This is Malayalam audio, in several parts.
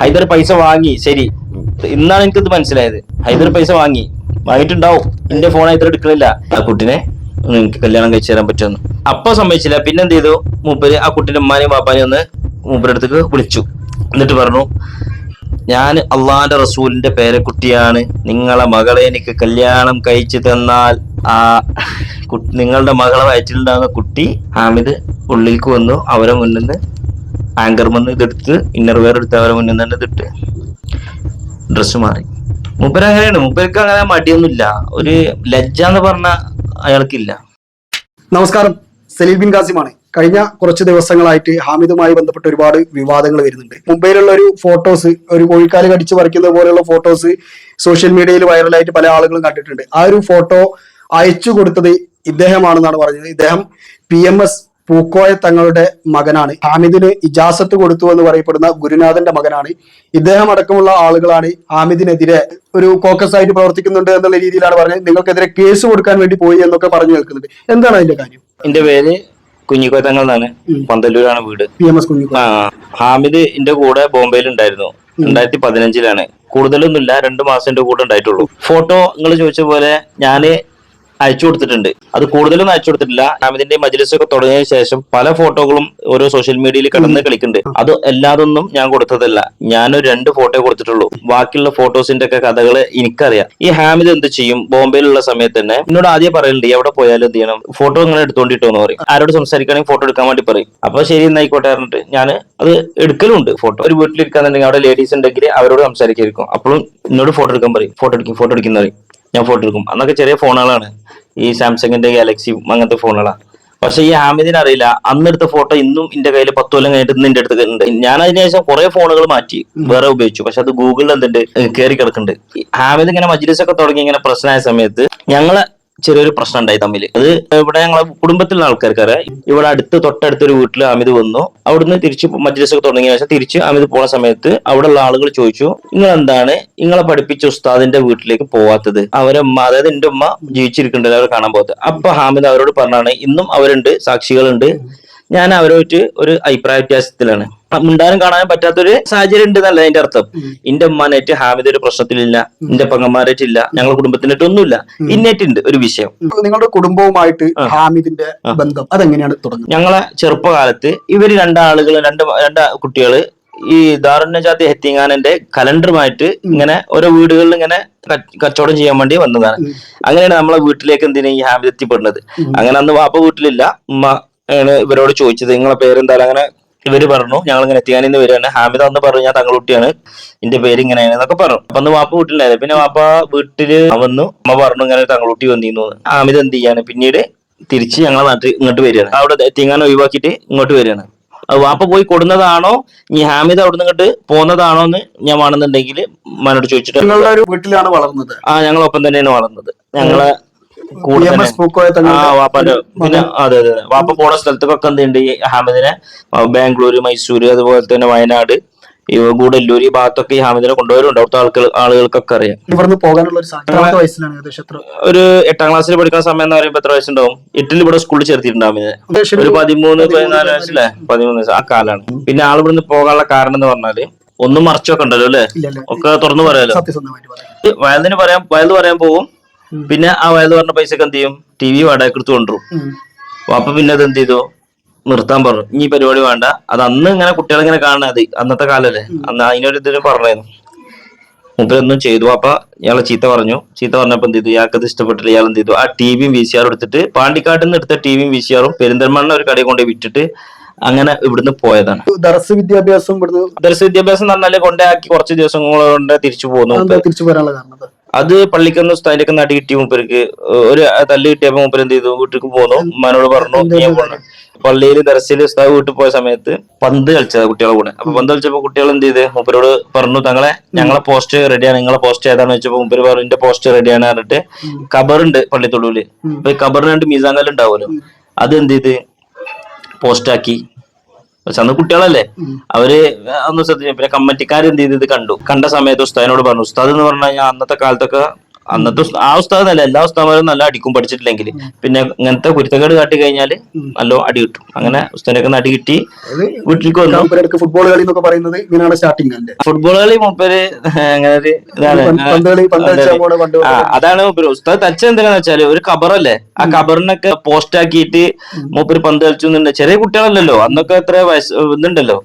ഹൈദർ പൈസ വാങ്ങി, ശരി, ഇന്നാണ് എനിക്കിത് മനസ്സിലായത്. ഹൈദർ പൈസ വാങ്ങിയിട്ടുണ്ടാവും. എന്റെ ഫോൺ ഹൈദർ എടുക്കണില്ല. ആ കുട്ടിനെ നിനക്ക് കല്യാണം കഴിച്ചു തരാൻ പറ്റുമെന്ന് അപ്പൊ സമ്മതിച്ചില്ല. പിന്നെ എന്ത് ചെയ്തു, മൂപ്പര് ആ കുട്ടിന്റെ ഉമ്മാനെയും പാപ്പാനെയും ഒന്ന് മൂപ്പരുടെ അടുത്തേക്ക് വിളിച്ചു. എന്നിട്ട് പറഞ്ഞു, ഞാൻ അള്ളാന്റെ റസൂലിന്റെ പേരക്കുട്ടിയാണ്, നിങ്ങളെ മകളെ എനിക്ക് കല്യാണം കഴിച്ചു തന്നാൽ ആ നിങ്ങളുടെ മകളെ വയറ്റിലുണ്ടാകുന്ന കുട്ടി ഹാമിദ് ഉള്ളിലേക്ക് വന്നു. അവരെ മുന്നിൽ നിന്ന് ആങ്കർ വന്ന് ഇതെടുത്ത് ഇന്നർവെയർ എടുത്ത് അവരെ മുന്നിൽ നിന്ന് തന്നെ ഇതിട്ട് ഡ്രസ്സ് മാറി. മൂപ്പര് അങ്ങനെയാണ്. മൂപ്പർക്ക് അങ്ങനെ മടിയൊന്നുമില്ല. ഒരു ലജ്ജ എന്ന് പറഞ്ഞ അയാൾക്കില്ല. നമസ്കാരം, സലീൽ ബിൻ ഖാസിമാണ്. കഴിഞ്ഞ കുറച്ച് ദിവസങ്ങളായിട്ട് ഹാമിദുമായി ബന്ധപ്പെട്ട് ഒരുപാട് വിവാദങ്ങൾ വരുന്നുണ്ട്. മുംബൈയിലുള്ള ഒരു ഫോട്ടോസ്, ഒരു കോഴിക്കാല് കടിച്ചു പറിക്കുന്നത് പോലെയുള്ള ഫോട്ടോസ് സോഷ്യൽ മീഡിയയിൽ വൈറലായിട്ട് പല ആളുകളും കണ്ടിട്ടുണ്ട്. ആ ഒരു ഫോട്ടോ അയച്ചു കൊടുത്തത് ഇദ്ദേഹമാണെന്നാണ് പറഞ്ഞത്. ഇദ്ദേഹം PMS പൂക്കോയ തങ്ങളുടെ മകനാണ്. ഹാമിദിന് ഇജാസത്ത് കൊടുത്തു എന്ന് പറയപ്പെടുന്ന ഗുരുനാഥന്റെ മകനാണ്. ഇദ്ദേഹം അടക്കമുള്ള ആളുകളാണ് ഹാമിദിനെതിരെ ഒരു കോക്കസ് ആയിട്ട് പ്രവർത്തിക്കുന്നുണ്ട് എന്നുള്ള രീതിയിലാണ് പറഞ്ഞത്. നിങ്ങൾക്കെതിരെ കേസ് കൊടുക്കാൻ വേണ്ടി പോയി എന്നൊക്കെ പറഞ്ഞു കേൾക്കുന്നുണ്ട്. എന്താണ് അതിന്റെ കാര്യം? എന്റെ പേര് കുഞ്ഞിക്കോയ തങ്ങൾ എന്നാണ്. പന്തല്ലൂരാണ് വീട്. PMS കുഞ്ഞിക്കോയ. ഹാമിദ് എന്റെ കൂടെ ബോംബെയിൽ ഉണ്ടായിരുന്നു. 2015 കൂടുതലൊന്നുമില്ല, 2 മാസം എന്റെ കൂടെ ഉണ്ടായിട്ടുള്ളൂ. ഫോട്ടോ നിങ്ങൾ ചോദിച്ച പോലെ ഞാന് അയച്ചു കൊടുത്തിട്ടുണ്ട്. അത് കൂടുതലൊന്നും അയച്ചു കൊടുത്തിട്ടില്ല. ഹാമിദിന്റെ മജ്‌ലിസൊക്കെ തുടങ്ങിയ ശേഷം പല ഫോട്ടോകളും ഓരോ സോഷ്യൽ മീഡിയയിൽ കിടന്ന് കളിക്കുന്നുണ്ട്. അത് എല്ലാതൊന്നും ഞാൻ കൊടുത്തതല്ല. ഞാനൊരു 2 ഫോട്ടോ കൊടുത്തിട്ടുള്ളൂ. ബാക്കിയുള്ള ഫോട്ടോസിന്റെ ഒക്കെ കഥകൾ എനിക്കറിയാം. ഈ ഹാമിദ് എന്ത് ചെയ്യും, ബോംബെയിലുള്ള സമയത്ത് തന്നെ എന്നോട് ആദ്യം പറയലുണ്ട്, എവിടെ പോയാലും എന്ത് ചെയ്യണം, ഫോട്ടോ ഇങ്ങനെ എടുത്തോണ്ടിട്ടോന്ന് പറയും. ആരോട് സംസാരിക്കുകയാണെങ്കിൽ ഫോട്ടോ എടുക്കാൻ വേണ്ടി പറയും. അപ്പൊ ശരി എന്നായിക്കോട്ടെ പറഞ്ഞിട്ട് ഞാൻ അത് എടുക്കലുണ്ട്. ഫോട്ടോ ഒരു വീട്ടിലിരിക്കാന്നുണ്ടെങ്കിൽ അവിടെ ലേഡീസ് ഉണ്ടെങ്കിൽ അവരോട് സംസാരിക്കായിരിക്കും. അപ്പോഴും എന്നോട് ഫോട്ടോ എടുക്കാൻ പറയും. ഫോട്ടോ എടുക്കുന്ന പറയും. ഞാൻ ഫോട്ടോ എടുക്കും. അന്നൊക്കെ ചെറിയ ഫോണുകളാണ്, ഈ സാംസങ്ങിന്റെ ഗാലക്സി അങ്ങനത്തെ ഫോണുകളാണ്. പക്ഷെ ഈ ഹാമിദിന് അറിയില്ല, അന്നെടുത്ത ഫോട്ടോ ഇന്നും എന്റെ കയ്യിൽ 10 കൊല്ലം കഴിഞ്ഞിട്ട് ഇന്ന് എന്റെ അടുത്ത് ഉണ്ട്. ഞാൻ അതിനുശേഷം കുറെ ഫോണുകൾ മാറ്റി വേറെ ഉപയോഗിച്ചു. പക്ഷെ അത് ഗൂഗിളിൽ എന്തുണ്ട് കയറി കിടക്കുന്നുണ്ട്. ഹാമിദ് ഇങ്ങനെ മജ്‌ലിസൊക്കെ തുടങ്ങി ഇങ്ങനെ പ്രശ്നമായ സമയത്ത് ഞങ്ങളെ ചെറിയൊരു പ്രശ്നം ഉണ്ടായി തമ്മിൽ. അത് ഇവിടെ ഞങ്ങളെ കുടുംബത്തിലുള്ള ആൾക്കാർക്കറിയ. ഇവിടെ തൊട്ടടുത്തൊരു വീട്ടിൽ അമിത് വന്നു. അവിടുന്ന് തിരിച്ച് മജ്‌ലിസൊക്കെ തുടങ്ങിയ ശേഷം തിരിച്ച് അമിത് പോണ സമയത്ത് അവിടെയുള്ള ആളുകൾ ചോദിച്ചു, നിങ്ങൾ എന്താണ് നിങ്ങളെ പഠിപ്പിച്ച ഉസ്താദിന്റെ വീട്ടിലേക്ക് പോവാത്തത്? അവരെ ഉമ്മ, അതായത് എന്റെ ഉമ്മ ജീവിച്ചിരിക്കുന്നുണ്ടല്ലോ, അവരെ കാണാൻ പോകാത്തത്. അപ്പൊ ഹാമിദ് അവരോട് പറഞ്ഞാണ്, ഇന്നും അവരുണ്ട്, സാക്ഷികളുണ്ട്, ഞാൻ അവരുമായിട്ട് ഒരു അഭിപ്രായ വ്യത്യാസത്തിലാണ്, മിണ്ടാനും കാണാനും പറ്റാത്തൊരു സാഹചര്യം ഉണ്ട് എന്നല്ല അതിന്റെ അർത്ഥം. എന്റെ ഉമ്മാനായിട്ട് ഹാമിദ് ഒരു പ്രശ്നത്തിലില്ല, എന്റെ പെങ്ങന്മാരായിട്ടില്ല, ഞങ്ങളുടെ കുടുംബത്തിനായിട്ട് ഒന്നുമില്ല. ഇന്നേറ്റുണ്ട് ഒരു വിഷയം. നിങ്ങളുടെ കുടുംബവുമായിട്ട് ഹാമിദിന്റെ ബന്ധം അതെങ്ങനെയാണ് തുടങ്ങുന്നത്? ഞങ്ങളെ ചെറുപ്പകാലത്ത് ഇവര് രണ്ട് കുട്ടികള് ഈ ദാറുന്നജാത്തി ഹെത്തിങ്ങാനന്റെ കലണ്ടറുമായിട്ട് ഇങ്ങനെ ഓരോ വീടുകളിൽ ഇങ്ങനെ കച്ചവടം ചെയ്യാൻ വേണ്ടി വന്നതാണ്. അങ്ങനെയാണ് നമ്മളെ വീട്ടിലേക്ക് എന്തിനാ ഈ ഹാമിദ് എത്തിപ്പെടുന്നത്. അങ്ങനെ അന്ന് വാപ്പ വീട്ടിലില്ല, ഉമ്മ ആണ് ഇവരോട് ചോദിച്ചത്, നിങ്ങളെ പേരെന്തായാലും. അങ്ങനെ ഇവര് പറഞ്ഞു, ഞങ്ങൾ ഇങ്ങനെ എത്തിയാനിന്ന് വരികയാണ്. ഹാമിദ് അന്ന് പറഞ്ഞു, ഞാൻ തങ്ങളുട്ടിയാണ്, എന്റെ പേര് ഇങ്ങനെയാണ് എന്നൊക്കെ പറഞ്ഞു. അപ്പൊ അന്ന് വാപ്പ വീട്ടിലായിരുന്നു. പിന്നെ വാപ്പ വീട്ടില് വന്നു, അമ്മ പറഞ്ഞു ഇങ്ങനെ തങ്ങളുട്ടി വന്നിരുന്നു. ഹാമിദ് എന്ത് ചെയ്യാണ്, പിന്നീട് തിരിച്ച് ഞങ്ങളെ നാട്ടിൽ ഇങ്ങോട്ട് വരികയാണ്. അവിടെ എത്തിങ്ങാൻ ഒഴിവാക്കിയിട്ട് ഇങ്ങോട്ട് വരികയാണ്. അത് വാപ്പ പോയി കൊടുന്നതാണോ ഈ ഹാമിദ് അവിടെ നിന്ന് ഇങ്ങോട്ട് പോന്നതാണോ എന്ന് ഞാൻ വേണമെന്നുണ്ടെങ്കിൽ ഉമ്മാനോട് ചോദിച്ചിട്ട്. നിങ്ങളുടെ ഒരു വീട്ടിലാണ് വളർന്നത്? ഞങ്ങളൊപ്പം തന്നെയാണ് വളർന്നത്. ഞങ്ങളെ വാപ്പാന്റെ പിന്നെ അതെ. വാപ്പ പോണ സ്ഥലത്തൊക്കെ എന്തുണ്ട്, ഈ ഹാമിദിനെ ബാംഗ്ലൂര്, മൈസൂര്, അതുപോലെ തന്നെ വയനാട്, ഈ ഗൂഡല്ലൂർ, ഈ ഭാഗത്തൊക്കെ ഈ ഹാമിദിനെ കൊണ്ടുവരുന്നുണ്ട്. അവിടുത്തെ ആളുകൾക്കൊക്കെ അറിയാം. ഇവിടുന്ന് പോകാനുള്ള ഒരു 8ാം ക്ലാസ്സിൽ പഠിക്കുന്ന സമയം എന്ന് പറയുമ്പോൾ എത്ര വയസ്സുണ്ടാവും? 8ൽ ഇവിടെ സ്കൂളിൽ ചേർത്തിട്ടുണ്ട് ഹാമിദിനെ. ഒരു 13-14 വയസ്സല്ലേ, 13 വയസ്സ് ആ കാലാണ്. പിന്നെ ആൾ ഇവിടുന്ന് പോകാനുള്ള കാരണം എന്ന് പറഞ്ഞാല് ഒന്നും മറച്ചൊക്കെ ഉണ്ടല്ലോ അല്ലെ, ഒക്കെ തുറന്നു പറയാലോ. വയല് പറയാൻ പോകും. പിന്നെ ആ വയല് പറഞ്ഞ പൈസക്ക് എന്ത് ചെയ്യും, TV വാടക എടുത്ത് കൊണ്ടുവരും. അപ്പൊ പിന്നെ അത് എന്ത് ചെയ്തു, നിർത്താൻ പറഞ്ഞു. ഇനി പരിപാടി വേണ്ട. അത് അന്ന് ഇങ്ങനെ കുട്ടികളിങ്ങനെ കാണുന്നത് അന്നത്തെ കാലല്ലേ, അന്ന് അതിനൊരു ഇതിന് പറഞ്ഞായിരുന്നു. മുമ്പൊന്നും ചെയ്തു. അപ്പൊ ഇയാളെ ചീത്ത പറഞ്ഞപ്പോ എന്ത് ചെയ്തു, ഇയാൾക്കത് ഇഷ്ടപ്പെട്ടില്ല. ഇയാൾ എന്ത് ചെയ്തു, ആ TVയും VCR എടുത്തിട്ട് പാണ്ടിക്കാട്ടിൽ നിന്ന് എടുത്ത TVയും VCR പെരിന്തൽമണ്ണ ഒരു കടയിൽ കൊണ്ട് വിറ്റിട്ട് അങ്ങനെ ഇവിടുന്ന് പോയതാണ്. ദർസ് വിദ്യാഭ്യാസം എന്ന് പറഞ്ഞാല് കൊണ്ടാക്കി കുറച്ച് ദിവസം കൊണ്ട് തിരിച്ചു പോരാനുള്ള കാരണം അത് പള്ളിക്കൊന്ന് അതിലേക്ക് നടി കിട്ടി. മൂപ്പർക്ക് ഒരു തല്ല് കിട്ടിയപ്പോ മൂപ്പര് എന്ത് ചെയ്തു, വീട്ടിലേക്ക് പോന്നു. ഉമ്മാനോട് പറഞ്ഞു, പള്ളിയിൽ ദർസിൽ ഉസ്താദ് വീട്ടിൽ പോയ സമയത്ത് പന്ത് കളിച്ചത് കുട്ടികളെ കൂടെ. അപ്പൊ പന്ത് കളിച്ചപ്പോ കുട്ടികൾ എന്ത് ചെയ്ത് മൂപ്പരോട് പറഞ്ഞു, ഞങ്ങളെ പോസ്റ്റ് റെഡിയാണ്, നിങ്ങളെ പോസ്റ്റ് ഏതാന്ന് വെച്ചപ്പോ മൂപ്പര് പറഞ്ഞു, എന്റെ പോസ്റ്റ് റെഡിയാണ് പറഞ്ഞിട്ട് ഖബറുണ്ട് പള്ളിത്തൊടുവില്. അപ്പൊ ഈ ഖബറിന് 2 മീസാങ്കല്ല് ഉണ്ടാവുമല്ലോ, അത് എന്ത് ചെയ്ത് പോസ്റ്റാക്കി. പക്ഷെ അന്ന് കുട്ടികളല്ലേ, അവര് ഒന്ന് ശ്രദ്ധിച്ചു. പിന്നെ കമ്മിറ്റിക്കാർ എന്ത് ചെയ്ത് കണ്ട സമയത്ത് ഉസ്താദിനോട് പറഞ്ഞു. ഉസ്താദ് എന്ന് പറഞ്ഞു കഴിഞ്ഞാൽ അന്നത്തെ കാലത്തൊക്കെ അന്നത്തെ ആ ഉസ്താദ് നല്ല എല്ലാ ഉസ്താദന്മാരും നല്ല അടിക്കും പഠിച്ചിട്ടില്ലെങ്കിൽ. പിന്നെ ഇങ്ങനത്തെ കുരുത്തക്കേട് കാട്ടി കഴിഞ്ഞാൽ നല്ല അടി കിട്ടും. അങ്ങനെ ഉസ്താദിനൊക്കെ അടി കിട്ടി വീട്ടിലേക്ക് വന്നു. ഫുട്ബോൾ കളി എന്നൊക്കെ പറയുന്നത് ഇങ്ങനെയാണ് സ്റ്റാർട്ടിങ്. ഫുട്ബോൾ കളി മൂപ്പര് അങ്ങനെ ഒരു ഇതാണ്. അതാണ് മൂപ്പര് ഉസ്താദ് തച്ചത് എന്തിനാന്ന് വെച്ചാല് ഒരു കബറല്ലേ, ആ കബറിനൊക്കെ പോസ്റ്റ് ആക്കിയിട്ട് മൂപ്പര് പന്ത് കളിച്ചു. ചെറിയ കുട്ടികളല്ലല്ലോ അന്നൊക്കെ എത്ര വയസ്സ് ഇതുണ്ടല്ലോ,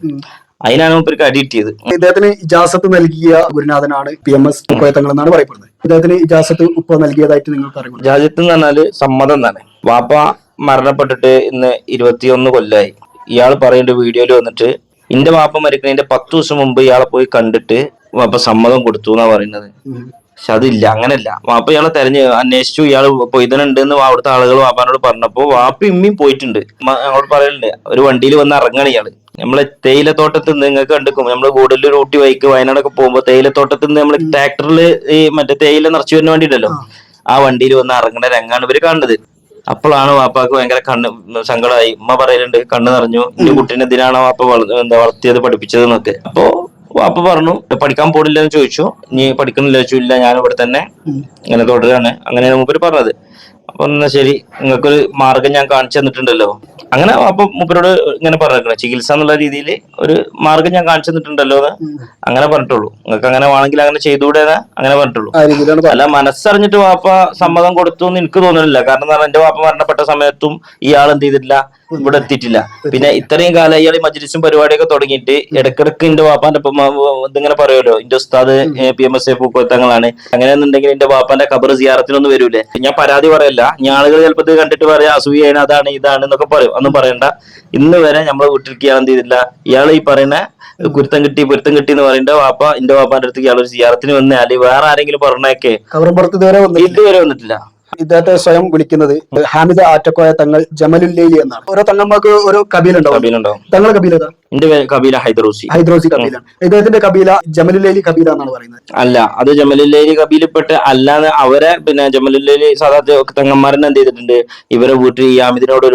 അതിനാണ് മൂപ്പർക്ക് അടി കിട്ടിയത്. ഇദ്ദേഹത്തിന് ഇജാസത്ത് നൽകിയ ഗുരുനാഥനാണ് PMS പൂക്കോയത്തങ്ങൾ എന്നാണ് പറയപ്പെടുന്നത്. ഇദ്ദേഹത്തിന് ഇജാസത്ത് ഉപ്പ നൽകിയതായിട്ട് നിങ്ങൾക്ക് അറിയാം. ഇജാസത്ത് എന്ന് പറഞ്ഞാല് സമ്മതം എന്നാണ്. വാപ്പ മരണപ്പെട്ടിട്ട് ഇന്ന് 21 കൊല്ലമായി. ഇയാൾ പറയുന്ന വീഡിയോയിൽ വന്നിട്ട് എന്റെ വാപ്പ മരിക്കുന്നതിന്റെ 10 ദിവസം മുമ്പ് ഇയാളെ പോയി കണ്ടിട്ട് വാപ്പ സമ്മതം കൊടുത്തു എന്നാ പറയുന്നത്. പക്ഷെ അതില്ല, അങ്ങനല്ല. വാപ്പ ഇയാളെ അന്വേഷിച്ചു, ഇയാൾ പൊയ്തനുണ്ട് എന്ന് അവിടുത്തെ ആളുകൾ വാപ്പാനോട് പറഞ്ഞപ്പോ വാപ്പ ഇമ്മയും പോയിട്ടുണ്ട്. ഞങ്ങളോട് പറയലുണ്ട്, ഒരു വണ്ടിയിൽ വന്ന് ഇറങ്ങണം ഇയാള്. നമ്മളെ തേയിലത്തോട്ടത്ത് നിന്ന് നിങ്ങൾക്ക് കണ്ടിക്കും, നമ്മള് കൂടുതൽ ഊട്ടി വൈക്ക് വയനാടൊക്കെ പോകുമ്പോ തേയിലത്തോട്ടത്ത് നിന്ന് നമ്മള് ട്രാക്ടറിൽ ഈ മറ്റേ തേയില നിറച്ചു വരുന്ന വണ്ടി ഉണ്ടല്ലോ, ആ വണ്ടിയിൽ വന്ന് ഇറങ്ങണ രംഗാണ് ഇവര് കാണുന്നത്. അപ്പോഴാണ് വാപ്പാക്ക് ഭയങ്കര സങ്കടമായി. ഉമ്മ പറയലുണ്ട്, കണ്ണ് നിറഞ്ഞു, എന്റെ കുട്ടീനെ എന്തിനാണോ വാപ്പ വളർത്തിയത് പഠിപ്പിച്ചത് എന്നൊക്കെ. അപ്പോ വാപ്പ പറഞ്ഞു പഠിക്കാൻ പോണില്ല എന്ന് ചോദിച്ചു. നീ പഠിക്കണില്ല ചോദിച്ചു. ഇല്ല, ഞാൻ ഇവിടെ തന്നെ ഇങ്ങനെ തുടരാണ്. അങ്ങനെയാണ് മൂപ്പര് പറഞ്ഞത്. അപ്പൊ എന്നാ ശരി, നിങ്ങൾക്കൊരു മാർഗം ഞാൻ കാണിച്ചു തന്നിട്ടുണ്ടല്ലോ. അങ്ങനെ അപ്പൊ മൂപ്പരോട് ഇങ്ങനെ പറഞ്ഞേക്കണേ, ചികിത്സ എന്നുള്ള രീതിയിൽ ഒരു മാർഗം ഞാൻ കാണിച്ചു തന്നിട്ടുണ്ടല്ലോ എന്ന് അങ്ങനെ പറഞ്ഞിട്ടുള്ളൂ. നിങ്ങൾക്ക് അങ്ങനെ വേണമെങ്കിൽ അങ്ങനെ ചെയ്തുകൂടെന്ന് അങ്ങനെ പറഞ്ഞിട്ടുള്ളൂ. അല്ല മനസ്സറിഞ്ഞിട്ട് വാപ്പ സമ്മതം കൊടുത്തു എന്ന് എനിക്ക് തോന്നുന്നില്ല. കാരണം എന്താ പറഞ്ഞാൽ എന്റെ വാപ്പ മരണപ്പെട്ട സമയത്തും ഇയാൾ എന്ത് ചെയ്തിട്ടില്ല, ഇവിടെ എത്തിയിട്ടില്ല. പിന്നെ ഇത്രയും കാലം ഇയാൾ മജ്ലിസും പരിപാടിയൊക്കെ തുടങ്ങിയിട്ട് ഇടക്കിടക്ക് എന്റെ വാപ്പാന്റെ ഇതിങ്ങനെ പറയുമല്ലോ, എന്റെ ഉസ്താദ് PMS പൂക്കോത്തങ്ങളാണ്, അങ്ങനെയാണെന്നുണ്ടെങ്കിൽ എന്റെ വാപ്പാന്റെ ഖബർ സിയാറത്തിനൊന്നും വരൂലേ. ഞാൻ പരാതി പറയല്ല, ഇനി ആളുകൾ ചിലപ്പോൾ ഇത് കണ്ടിട്ട് പറയാം അസൂയാണ്, അതാണ് ഇതാണ് എന്നൊക്കെ പറയും. ഒന്നും പറയണ്ട. ഇന്ന് വരെ നമ്മളെ വീട്ടിലേക്ക് ഇയാൾ എന്ത് ചെയ്തില്ല. ഇയാൾ ഈ പറയുന്ന പൊരുത്തം കിട്ടി എന്ന് പറയുമ്പോ വാപ്പ എന്റെ വാപ്പാന്റെ അടുത്തേക്ക് ഇയാൾ ഒരു സിയാറത്തിന് വന്നാല് വേറെ ആരെങ്കിലും പറഞ്ഞേക്കെ ഇതുവരെ വന്നിട്ടില്ല. ഇദ്ദേഹത്തെ സ്വയം വിളിക്കുന്നത് ഹാമിദ ആറ്റക്കോയ തങ്ങൾ ജമലുല്ലൈലി എന്നാണ്. ഓരോ തങ്ങന്മാർക്ക് ഓരോ കബീല ഉണ്ടാവും. തങ്ങളുടെ കബീല ഏതാ? എന്റെ കബീല ഹൈദറൂസി കബീലാണ്. ഇദ്ദേഹത്തിന്റെ കബീല ജമലുല്ലൈലി കബീല എന്നാണ് പറയുന്നത്. അല്ല, അത് ജമലുല്ലൈലി കബീലപ്പെട്ട് അല്ലാതെ അവരെ പിന്നെ ജമലുല്ലൈലി സാധാരണ തങ്ങന്മാരനെ എന്ത് ചെയ്തിട്ടുണ്ട്, ഇവരെ വീട്ടിൽ ഈ ആമിദിനോട്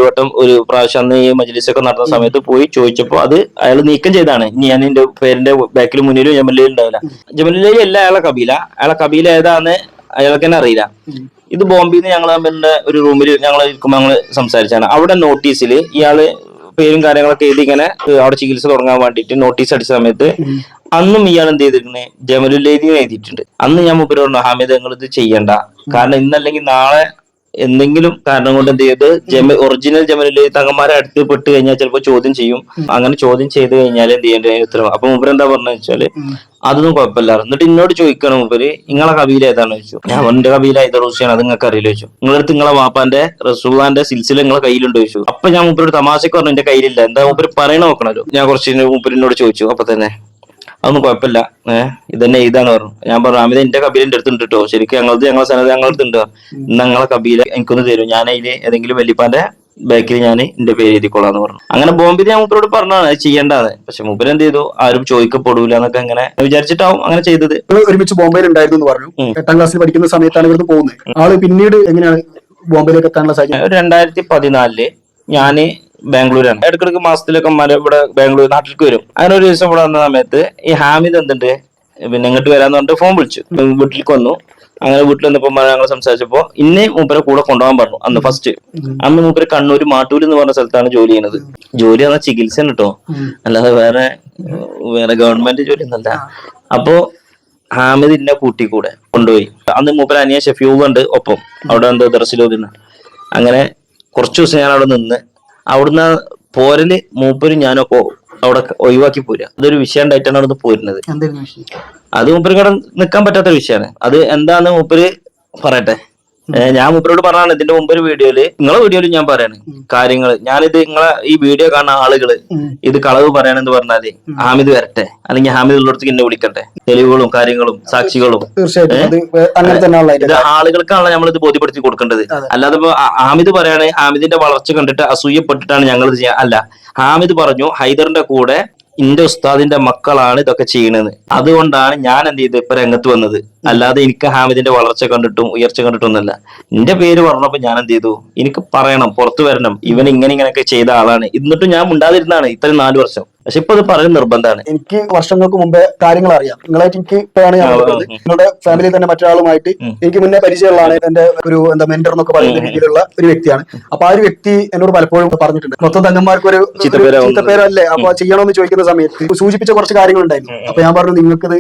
ഒരു പ്രാവശ്യം അന്ന് ഈ മജ്ലിസൊക്കെ നടന്ന സമയത്ത് പോയി ചോദിച്ചപ്പോ അത് അയാൾ നീക്കം ചെയ്താണ്. ഇനി ഞാൻ എന്റെ പേരിന്റെ ബാക്കിൽ മുന്നിലും ജമലുല്ലൈലി ഉണ്ടാവില്ല. ജമലുല്ലൈലി അല്ല അയാളെ കബീല ഏതാന്ന് അയാൾക്ക് തന്നെ അറിയില്ല. ഇത് ബോംബെന്ന് ഞങ്ങൾ തമ്മിലുള്ള ഒരു റൂമിൽ ഞങ്ങൾ ഇരിക്കുമ്പോൾ ഞങ്ങൾ സംസാരിച്ചാണ്. അവിടെ നോട്ടീസിൽ ഇയാള് പേരും കാര്യങ്ങളൊക്കെ എഴുതി ഇങ്ങനെ അവിടെ ചികിത്സ തുടങ്ങാൻ വേണ്ടിയിട്ട് നോട്ടീസ് അടിച്ച സമയത്ത് അന്നും ഇയാൾ എന്ത് ചെയ്തിട്ടുണ്ട്, ജമലുല്ലൈലി എഴുതിയിട്ടുണ്ട്. അന്ന് ഞാൻ മൂപ്പര് പറഞ്ഞു, ഹാമിദ് നിങ്ങൾ ഇത് ചെയ്യണ്ട, കാരണം ഇന്നല്ലെങ്കിൽ നാളെ എന്തെങ്കിലും കാരണം കൊണ്ട് എന്ത് ചെയ്ത് ഒറിജിനൽ ജമലുല്ലൈലി തങ്ങന്മാരെ അടുത്ത് പെട്ട് കഴിഞ്ഞാൽ ചിലപ്പോൾ ചോദ്യം ചെയ്യും. അങ്ങനെ ചോദ്യം ചെയ്ത് കഴിഞ്ഞാൽ എന്ത് ചെയ്യേണ്ട ഉത്തരവ്. അപ്പൊ മൂപ്പര് എന്താ പറഞ്ഞു വെച്ചാല് അതൊന്നും കുഴപ്പമില്ല. എന്നിട്ട് എന്നോട് ചോദിക്കണം മൂപ്പര്, നിങ്ങളെ കബീല ഏതാണെന്ന് ചോദിച്ചു. ഞാൻ എന്റെ കബീല ഹൈദറൂസിയാണ്, അത് നിങ്ങൾക്ക് അറിയില്ല ചോദിച്ചു. നിങ്ങളടുത്ത് നിങ്ങളെ വാപ്പാന്റെ റസൂലുള്ളാഹിന്റെ സിൽസില നിങ്ങളെ കയ്യിലുണ്ടോ ചോദിച്ചു. അപ്പൊ ഞാൻ മൂപ്പരോട് തമാശക്ക് പറഞ്ഞു എന്റെ കയ്യിലില്ല. എന്താ മൂപ്പര് പറയണ നോക്കണല്ലോ. ഞാൻ കുറച്ച് മൂപ്പരിനോട് ചോദിച്ചു. അപ്പൊ തന്നെ അതൊന്നും കുഴപ്പമില്ല, ഇതന്നെ എഴുതാന്ന് പറഞ്ഞു. ഞാൻ പറഞ്ഞു അമിത എന്റെ കബീലിന്റെ അടുത്തുണ്ട് കേട്ടോ, ശരിക്കും ഞങ്ങളെ സനത് ഞങ്ങളുടെ അടുത്തുണ്ടോ, ഞങ്ങളെ കബീല എനിക്കൊന്ന് തരും, ഞാൻ അതില് ഏതെങ്കിലും വല്യപ്പാന്റെ ബാക്കിൽ ഞാൻ എന്റെ പേര് എഴുതിക്കൊള്ളാന്ന് പറഞ്ഞു. അങ്ങനെ ബോംബെ ഞാൻ മൂപ്പരോട് പറഞ്ഞാണ് ചെയ്യേണ്ടത്. പക്ഷെ മൂപ്പര് എന്ത് ചെയ്തു, ആരും ചോദിക്കപ്പെടൂല എന്നൊക്കെ അങ്ങനെ വിചാരിച്ചിട്ടാവും അങ്ങനെ ചെയ്തത്. ഒരുമിച്ച് ബോംബെയിൽ ഉണ്ടായിരുന്നു എന്ന് പറഞ്ഞു. 8ാം ക്ലാസ്സിൽ പഠിക്കുന്ന സമയത്താണ് ഇവിടുന്ന് പോകുന്നത്. ആള് പിന്നീട് എങ്ങനെയാണ് ബോംബെയിലേക്ക് എത്താനുള്ള സാഹചര്യം? 2014 ഞാന് ബാംഗ്ലൂരാണ്. ഇടക്കിടക്ക് മാസത്തിലൊക്കെ ഇവിടെ ബാംഗ്ലൂർ നാട്ടിലേക്ക് വരും. അങ്ങനെ ഒരു ദിവസം ഇവിടെ വന്ന സമയത്ത് ഈ ഹാമിദ് എന്തുണ്ട് പിന്നെ ഇങ്ങോട്ട് വരാന്ന് പറഞ്ഞിട്ട് ഫോൺ വിളിച്ചു. വീട്ടിലേക്ക് വന്നു. അങ്ങനെ വീട്ടിൽ വന്നപ്പോ ഞങ്ങൾ സംസാരിച്ചപ്പോ ഇന്നെ മൂപ്പരെ കൂടെ കൊണ്ടുപോകാൻ പറഞ്ഞു. അന്ന് ഫസ്റ്റ് അന്ന് മൂപ്പര് കണ്ണൂർ മാട്ടൂര് എന്ന് പറഞ്ഞ സ്ഥലത്താണ് ജോലി ചെയ്യുന്നത്. ജോലി പറഞ്ഞ ചികിത്സ കേട്ടോ, അല്ലാതെ വേറെ ഗവൺമെന്റ് ജോലി ഒന്നല്ല. അപ്പോ ഹാമിദ് ഇന്നെ കൂട്ടി കൂടെ കൊണ്ടുപോയി. അന്ന് മൂപ്പര് അനിയ ഷെഫ്യൂബ് ഉണ്ട് ഒപ്പം, അവിടെ എന്തോ ദർശലോദിന്. അങ്ങനെ കുറച്ചു ദിവസം ഞാൻ അവിടെ നിന്ന് അവിടുന്ന് പോരല് മൂപ്പര് ഞാനൊക്കെ അവിടെ ഒഴിവാക്കി പോരുക. അതൊരു വിഷയം ഉണ്ടായിട്ടാണ് അവിടുന്ന് പോരുന്നത്. അത് മൂപ്പര് കട നിൽക്കാൻ പറ്റാത്ത വിഷയമാണ്. അത് എന്താന്ന് മൂപ്പര് പറയട്ടെ. ഞാൻ മൂപ്പരോട് പറഞ്ഞാണ് ഇതിന്റെ മുമ്പ് ഒരു വീഡിയോയില്, നിങ്ങളെ വീഡിയോയില് ഞാൻ പറയാണ് കാര്യങ്ങൾ. ഞാനിത് നിങ്ങളെ ഈ വീഡിയോ കാണുന്ന ആളുകള് ഇത് കളവ് പറയണെന്ന് പറഞ്ഞാല് ഹാമിദ് വരട്ടെ, അല്ലെങ്കിൽ ഹാമിദ് ഉള്ളിടത്തേക്ക് എന്നെ വിളിക്കട്ടെ, തെളിവുകളും കാര്യങ്ങളും സാക്ഷികളും. ഇത് ആളുകൾക്കാണല്ലോ നമ്മളിത് ബോധ്യപ്പെടുത്തി കൊടുക്കേണ്ടത്. അല്ലാതെ ഇപ്പൊ ഹാമിദ് പറയാണ് ഹാമിദിന്റെ വളർച്ച കണ്ടിട്ട് അസൂയപ്പെട്ടിട്ടാണ് ഞങ്ങൾ ഇത് ചെയ്യാൻ. അല്ല, ഹാമിദ് പറഞ്ഞു ഹൈദറിന്റെ കൂടെ എന്റെ ഉസ്താദിന്റെ മക്കളാണ് ഇതൊക്കെ ചെയ്യണെന്ന്. അതുകൊണ്ടാണ് ഞാൻ എന്ത് ചെയ്ത് ഇപ്പൊ രംഗത്ത് വന്നത്. അല്ലാതെ എനിക്ക് ഹാമിദിന്റെ വളർച്ച കണ്ടിട്ടും ഉയർച്ച കണ്ടിട്ടൊന്നുമല്ല. എന്റെ പേര് പറഞ്ഞപ്പോ ഞാൻ എന്ത് ചെയ്തു, എനിക്ക് പറയണം, പുറത്തു വരണം, ഇവൻ ഇങ്ങനെയൊക്കെ ചെയ്ത ആളാണ്. എന്നിട്ടും ഞാൻ ഉണ്ടാതിരുന്നാണ് ഇത്രയും 4 വർഷം. പക്ഷെ ഇപ്പൊ അത് പറയുന്ന നിർബന്ധമാണ്. എനിക്ക് വർഷങ്ങൾക്ക് മുമ്പേ കാര്യങ്ങൾ അറിയാം. നിങ്ങളായിട്ട് എനിക്ക് ഇപ്പോഴാണ് ഞാൻ പറയുന്നത്. നിങ്ങളുടെ ഫാമിലി തന്നെ മറ്റൊരാളുമായിട്ട് എനിക്ക് മുന്നേ പരിചയമുള്ളതാണ്. എന്റെ ഒരു മെന്റർ എന്നൊക്കെ പറയുന്ന രീതിയിലുള്ള ഒരു വ്യക്തിയാണ്. അപ്പൊ ആ ഒരു വ്യക്തി എന്നോട് പലപ്പോഴും പറഞ്ഞിട്ടുണ്ട്, മൊത്തം തങ്ങന്മാർക്ക് ഒരു ചീത്തപ്പേരല്ലേ, അപ്പൊ ചെയ്യണമെന്ന് ചോദിക്കുന്ന സമയത്ത് സൂചിപ്പിച്ച കുറച്ച് കാര്യങ്ങളുണ്ടായിരുന്നു. അപ്പൊ ഞാൻ പറഞ്ഞു, നിങ്ങൾക്കത്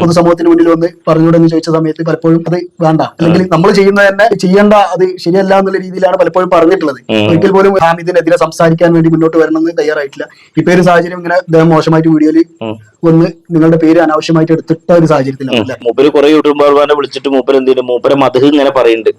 പൊതുസമൂഹത്തിന് മുന്നിൽ വന്ന് പറഞ്ഞുകൂടെന്ന് ചോദിച്ച സമയത്ത് പലപ്പോഴും അത് വേണ്ട, അല്ലെങ്കിൽ നമ്മൾ ചെയ്യുന്നത് തന്നെ ചെയ്യേണ്ട, അത് ശരിയല്ല എന്നുള്ള രീതിയിലാണ് പലപ്പോഴും പറഞ്ഞിട്ടുള്ളത്. ഒരിക്കൽ പോലും ഹാമിദിനെതിരെ സംസാരിക്കാൻ വേണ്ടി മുന്നോട്ട് വരണമെന്ന് തയ്യാറായിട്ടില്ല. ഇപ്പൊ ഒരു സാഹചര്യം ഇങ്ങനെ അദ്ദേഹം മോശമായിട്ട് വീഡിയോയിൽ ഒന്ന് നിങ്ങളുടെ പേര് അനാവശ്യമായിട്ട് എടുത്തിട്ട ഒരു സാഹചര്യത്തിലാണ്. മൂപ്പര് കുറെ യൂട്യൂബർമാരെ വിളിച്ചിട്ട് മൂപ്പര് എന്ത് ചെയ്യും, മൂപ്പരെ മധു ഇങ്ങനെ പറയുന്നുണ്ട്.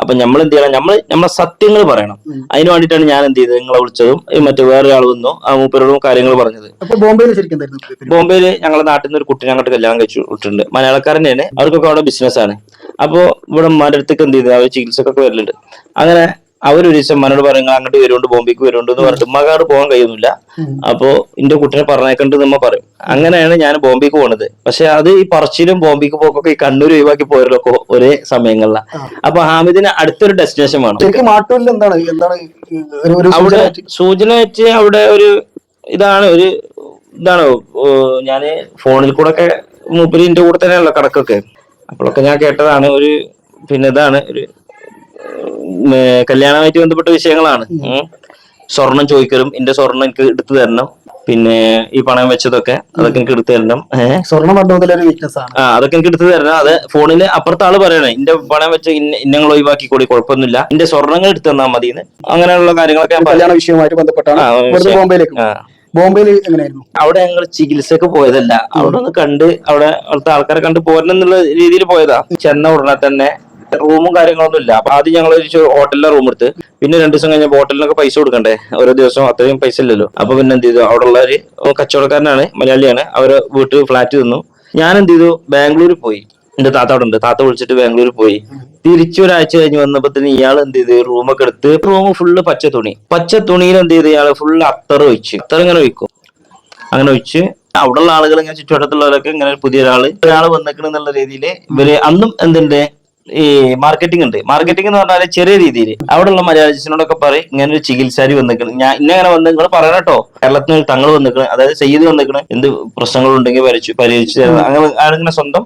അപ്പൊ നമ്മൾ എന്ത് ചെയ്യണം, നമ്മളെ സത്യങ്ങൾ പറയണം. അതിന് വേണ്ടിയിട്ടാണ് ഞാൻ എന്ത് ചെയ്തത്, നിങ്ങളെ വിളിച്ചതും മറ്റു വേറെ ആൾ വന്നു ആ മൂപ്പരോടും കാര്യങ്ങൾ പറഞ്ഞത്. അപ്പൊ ബോംബെയിൽ ശരിക്കും ബോംബെയിൽ ഞങ്ങളുടെ നാട്ടിൽ നിന്ന് ഒരു കുട്ടിനെ അങ്ങോട്ട് കല്യാണം കഴിച്ചു വിട്ടിട്ടുണ്ട്. മലയാളക്കാരൻ തന്നെയാണ്. അവർക്കൊക്കെ അവിടെ ബിസിനസ് ആണ്. അപ്പോ ഇവിടെ ഉമ്മാന്റെ അടുത്തേക്ക് എന്ത് ചെയ്തത്, അവർ ചികിത്സക്കൊക്കെ വരുന്നുണ്ട്. അങ്ങനെ അവരൊരു ദിവസം മനോട് പറയുക അങ്ങോട്ട് വരുന്നുണ്ട്, ബോംബെക്ക് വരുന്നുണ്ട് എന്ന് പറഞ്ഞിട്ട് ഉമ്മക്കാട് പോകാൻ കഴിയുന്നില്ല. അപ്പോ എന്റെ കുട്ടിനെ പറഞ്ഞേക്കണ്ട് നമ്മ പറയും. അങ്ങനെയാണ് ഞാൻ ബോംബെക്ക് പോണത്. പക്ഷെ അത് ഈ പറച്ചിലും ബോംബെക്ക് പോക്കൊക്കെ ഈ കണ്ണൂർ ഒഴിവാക്കി പോയതൊക്കെ ഒരേ സമയങ്ങളിലാണ്. അപ്പൊ ഹാമിദിന് അടുത്തൊരു ഡെസ്റ്റിനേഷൻ വേണം. അവിടെ സൂചന വെച്ച് അവിടെ ഒരു ഇതാണ് ഞാന് ഫോണിൽ കൂടെ ഒക്കെ മൂപ്പര് എന്റെ കൂടെ തന്നെയല്ലോ കടക്കൊക്കെ. അപ്പോഴൊക്കെ ഞാൻ കേട്ടതാണ് ഒരു ഇതാണ് ഒരു കല്യാണമായിട്ട് ബന്ധപ്പെട്ട വിഷയങ്ങളാണ്. സ്വർണം ചോദിക്കലും, എന്റെ സ്വർണം എനിക്ക് എടുത്തു തരണം, പിന്നെ ഈ പണയം വെച്ചതൊക്കെ അതൊക്കെ എനിക്ക് എടുത്തു തരണം. സ്വർണം അതൊക്കെ എനിക്ക് എടുത്തു തരണം. അത് ഫോണില് അപ്പുറത്തെ ആള് പറയണേ, എന്റെ പണയം വെച്ച് ഇന്നങ്ങൾ ഒഴിവാക്കി കൂടി കുഴപ്പമൊന്നുമില്ല, എന്റെ സ്വർണ്ണങ്ങൾ എടുത്തു തന്നാൽ മതി. അങ്ങനെയുള്ള കാര്യങ്ങളൊക്കെ കല്യാണ വിഷയവുമായിട്ട് ബന്ധപ്പെട്ടാണ്. ബോംബെയിൽ എങ്ങനെയായിരുന്നു? അവിടെ ഞങ്ങൾ ചികിത്സക്ക് പോയതല്ല, അവിടെ ഒന്ന് കണ്ട് അവിടുത്തെ ആൾക്കാരെ കണ്ട് പോരണം എന്നുള്ള രീതിയിൽ പോയതാ. ചെന്ന ഉടനെ തന്നെ റൂമും കാര്യങ്ങളൊന്നും ഇല്ല. അപ്പൊ ആദ്യം ഞങ്ങൾ ഹോട്ടലിലെ റൂം എടുത്ത്, പിന്നെ 2 ദിവസം കഴിഞ്ഞ ഹോട്ടലിനൊക്കെ പൈസ കൊടുക്കണ്ടേ, ഓരോ ദിവസം അത്രയും പൈസ ഇല്ലല്ലോ. അപ്പൊ പിന്നെ എന്ത് ചെയ്തു, അവിടെ ഉള്ള ഒരു കച്ചവടക്കാരനാണ്, മലയാളിയാണ്, അവരെ വീട്ടിൽ ഫ്ലാറ്റ് തന്നു. ഞാൻ എന്ത് ചെയ്തു, ബാംഗ്ലൂർ പോയി. എന്റെ താത്ത അവിടെ ഉണ്ട്, താത്ത വിളിച്ചിട്ട് ബാംഗ്ലൂർ പോയി. തിരിച്ചു ഒരാഴ്ച കഴിഞ്ഞ് വന്നപ്പോ ഇയാൾ എന്ത് ചെയ്ത്, റൂമൊക്കെ എടുത്ത്, റൂം ഫുള്ള് പച്ച തുണിയിൽ എന്ത് ചെയ്ത്, ഇയാള് ഫുള്ള് അത്തർ ഇങ്ങനെ ഒഴിക്കും. അങ്ങനെ ഒഴിച്ച് അവിടെയുള്ള ആളുകൾ ഇങ്ങനെ ചുറ്റുവട്ടത്തുള്ളവരൊക്കെ ഇങ്ങനെ ഒരാൾ വന്നിക്കണം എന്നുള്ള രീതിയിൽ ഇവര് അന്നും എന്തുണ്ട്, ഈ മാർക്കറ്റിംഗ് ഉണ്ട്. മാർക്കറ്റിംഗ് എന്ന് പറഞ്ഞാൽ ചെറിയ രീതിയിൽ അവിടെയുള്ള മലയാളിസിനോടൊക്കെ പറയും, ഇങ്ങനെ ഒരു ചികിത്സാരി വന്നിക്കണം, ഞാൻ ഇങ്ങനെ വന്ന് നിങ്ങൾ പറയണം കേട്ടോ, കേരളത്തിൽ തങ്ങൾ വന്നിക്കണം, അതായത് സയ്യിദ് വന്നിക്കണം, എന്ത് പ്രശ്നങ്ങളുണ്ടെങ്കിൽ പരിഹരിച്ചു തരണം. അങ്ങനെ സ്വന്തം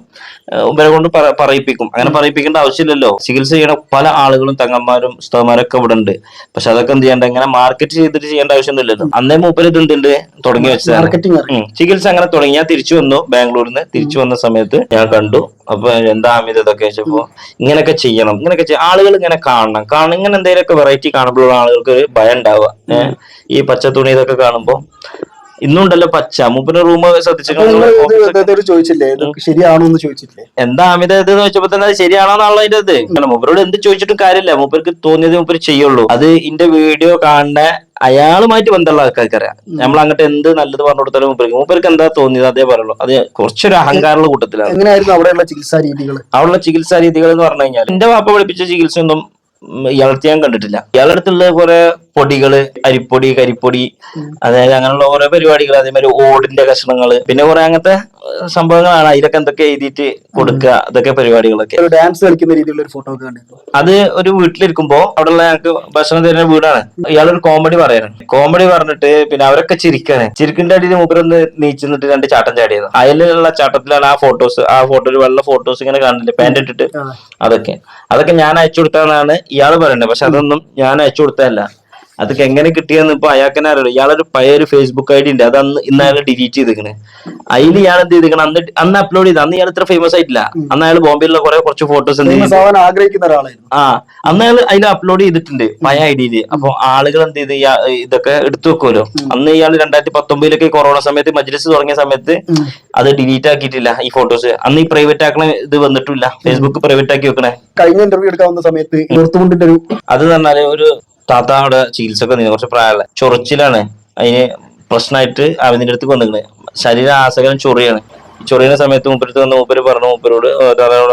ഇവരെ കൊണ്ട് പറയിപ്പിക്കും. അങ്ങനെ പറയിപ്പിക്കേണ്ട ആവശ്യമില്ലല്ലോ. ചികിത്സ ചെയ്യണ പല ആളുകളും തങ്ങന്മാരും ഉസ്താദന്മാരൊക്കെ ഇവിടെ ഉണ്ട്. പക്ഷെ അതൊക്കെ എന്ത് ചെയ്യണ്ട, ഇങ്ങനെ മാർക്കറ്റ് ചെയ്തിട്ട് ചെയ്യേണ്ട ആവശ്യമൊന്നുമില്ലല്ലോ. അന്നേ മൂപ്പര് ഇതുണ്ട് തുടങ്ങി വെച്ചതാണ് ചികിത്സ. അങ്ങനെ തുടങ്ങി. ഞാൻ തിരിച്ചു വന്നു ബാംഗ്ലൂരിൽ നിന്ന്. തിരിച്ചു വന്ന സമയത്ത് ഞാൻ കണ്ടു. അപ്പൊ എന്താ അമിത് ഇതൊക്കെ വെച്ചപ്പോ ഇങ്ങനെയൊക്കെ ചെയ്യണം, ആളുകൾ ഇങ്ങനെ കാണണം, ഇങ്ങനെ എന്തെങ്കിലുമൊക്കെ വെറൈറ്റി കാണുമ്പോഴുള്ള ആളുകൾക്ക് ഭയം ഉണ്ടാവുക. ഈ പച്ച തുണി ഇതൊക്കെ കാണുമ്പോ ഇന്നുണ്ടല്ലോ പച്ച. മൂപ്പര് റൂം ചോദിച്ചില്ലേ ശരിയാണോന്ന് ചോദിച്ചില്ലേ, എന്താ അമിത ഇത് ചോദിച്ചപ്പോ തന്നെ അത് ശരിയാണോന്നുള്ള അതിന്റെ ഇത്. മൂപ്പരോട് എന്ത് ചോദിച്ചിട്ടും കാര്യമില്ല, മൂപ്പർക്ക് തോന്നിയത് മൂപ്പര് ചെയ്യുള്ളൂ. അത് ഇന്റെ വീഡിയോ കാണുന്ന അയാളുമായിട്ട് ബന്ധമുള്ള ആൾക്കാർക്കറിയാം. നമ്മൾ അങ്ങോട്ട് എന്ത് നല്ലത് പറഞ്ഞു കൊടുത്താലും മൂപ്പർക്ക് എന്താ തോന്നിയത് അതേ പറയുള്ളൂ. അത് കുറച്ചൊരു അഹങ്കാരമുള്ള കൂട്ടത്തിലാണ്. എങ്ങനെയായിരുന്നു അവിടെയുള്ള ചികിത്സാ രീതികൾ? അവിടെയുള്ള ചികിത്സാ രീതികൾ എന്ന് പറഞ്ഞു കഴിഞ്ഞാൽ എന്റെ വാപ്പ പഠിപ്പിച്ച ചികിത്സയൊന്നും ഇയാളടുത്ത് ഞാൻ കണ്ടിട്ടില്ല. ഇയാളുടെ അടുത്തുള്ള കുറെ പൊടികള്, അരിപ്പൊടി, കരിപ്പൊടി, അതായത് അങ്ങനെയുള്ള ഓരോ പരിപാടികൾ, അതേമാതിരി ഓടിന്റെ കഷ്ണങ്ങള്, പിന്നെ കുറെ അങ്ങനത്തെ സംഭവങ്ങളാണ്. അതിലൊക്കെ എന്തൊക്കെ എഴുതിയിട്ട് കൊടുക്കുക, അതൊക്കെ പരിപാടികളൊക്കെ. ഡാൻസ് കളിക്കുന്ന രീതിയിലുള്ള ഒരു ഫോട്ടോ ഒക്കെ കണ്ടിരുന്നു. അത് ഒരു വീട്ടിലിരിക്കുമ്പോ അവിടെയുള്ള ഞങ്ങൾക്ക് ഭക്ഷണം തരുന്ന വീടാണ്. ഇയാളൊരു കോമഡി പറഞ്ഞിട്ട് പിന്നെ അവരൊക്കെ ചിരിക്കിന്റെ അടിയിൽ മൂപ്പരൊന്ന് നീച്ചിന്നിട്ട് 2 ചാട്ടം ചാടിയത്. അതിലുള്ള ചാട്ടത്തിലാണ് ആ ഫോട്ടോയിൽ വെള്ള ഫോട്ടോസ് ഇങ്ങനെ കാണുന്നില്ല, പാന്റ് ഇട്ടിട്ട്. അതൊക്കെ ഞാൻ അയച്ചു കൊടുത്താന്നാണ് ഇയാള് പറയുന്നത്. പക്ഷെ അതൊന്നും ഞാൻ അയച്ചു കൊടുത്തതല്ല. അതൊക്കെ എങ്ങനെ കിട്ടിയെന്ന് ഇപ്പൊ അയാൾക്കെന്നെ അറിയില്ല. ഇയാളൊരു പഴയൊരു ഫേസ്ബുക്ക് ഐഡി ഉണ്ട്, അത് ഇന്ന് അയാൾ ഡിലീറ്റ് ചെയ്തിരിക്കണേ. അതിൽ ഇയാൾ എന്ത് ചെയ്തിരിക്കണം, അന്ന് അപ്ലോഡ് ചെയ്ത്. അന്ന് ഇയാൾ ഇത്ര ഫേമസ് ആയിട്ടില്ല. അന്ന് അയാൾ ബോംബെയിലുള്ള കുറച്ച് ഫോട്ടോസ് ആഗ്രഹിക്കുന്ന ഒരാളായിരുന്നു. അന്ന് അയാൾ അതിൽ അപ്ലോഡ് ചെയ്തിട്ടുണ്ട് പഴയ ഐഡിയില്. അപ്പൊ ആളുകൾ എന്ത് ചെയ്ത് ഇതൊക്കെ എടുത്തു വെക്കുമല്ലോ. അന്ന് ഇയാൾ 2019 കൊറോണ സമയത്ത് മജ്ലിസ് തുടങ്ങിയ സമയത്ത് അത് ഡിലീറ്റ് ആക്കിയിട്ടില്ല ഈ ഫോട്ടോസ്. അന്ന് ഈ പ്രൈവറ്റ് ആക്കണ ഇത് വന്നിട്ടില്ല, ഫേസ്ബുക്ക് പ്രൈവറ്റ് ആക്കി വെക്കണേ. കഴിഞ്ഞ ഇന്റർവ്യൂ എടുക്കാവുന്ന സമയത്ത് അത് പറഞ്ഞാല് ഒരു താത്ത അവിടെ ചികിത്സക്ക് വന്നിരുന്നു, കുറച്ച് പ്രായമുള്ള. ചൊറിച്ചിലാണ്, അതിന് പ്രശ്നമായിട്ട് അവന്റെ അടുത്ത് വന്നിരുന്നത്. ശരീരം ആസകലം ചൊറിയാണ്. ചൊറിയുന്ന സമയത്ത് മൂപ്പരത്ത് വന്ന് മൂപ്പര് പറഞ്ഞു, മൂപ്പരോട്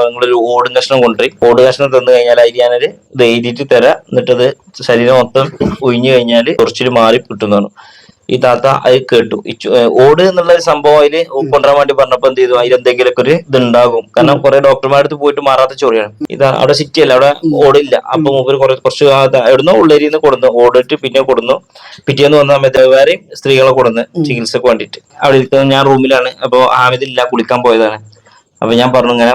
നിങ്ങളൊരു ഓടും കഷ്ണം കൊണ്ടുപോയി ഓട് കഷ്ണം തന്നു കഴിഞ്ഞാൽ അതിൽ ഞാനൊരു ഇത് എഴുതിയിട്ട് തരാം, എന്നിട്ടത് ശരീരം മൊത്തം ഒഴിഞ്ഞു കഴിഞ്ഞാൽ ചൊറിച്ചിൽ മാറി കിട്ടുന്നതാണ്. ഈ താത്ത അത് കേട്ടു. ഓട് എന്നുള്ള ഒരു സംഭവം അതില് കൊണ്ടുവരാൻ വേണ്ടി പറഞ്ഞപ്പോ എന്ത് ചെയ്തു, അതിലെന്തെങ്കിലുമൊക്കെ ഒരു ഇതുണ്ടാകും. കാരണം കുറെ ഡോക്ടർമാരുടെ അടുത്ത് പോയിട്ട് മാറാത്ത ചൊറിയാണ്. ഇത് അവിടെ സിറ്റി അല്ല, അവിടെ ഓടില്ല. അപ്പൊ മൂപ്പര് കുറച്ച് എവിടുന്നോ ഉള്ളേരിയിൽ നിന്ന് കൊടുന്നു, ഓടിട്ട് പിന്നെ കൊടുന്നു. പിറ്റേന്ന് വന്ന സമയത്ത് വേറെയും സ്ത്രീകളെ കൊടുന്ന് ചികിത്സക്ക് വേണ്ടിയിട്ട് അവിടെ ഇരിക്കുന്നത്. ഞാൻ റൂമിലാണ്. അപ്പൊ ഹാമിദ് ഇല്ല, കുളിക്കാൻ പോയതാണ്. അപ്പൊ ഞാൻ പറഞ്ഞു ഇങ്ങനെ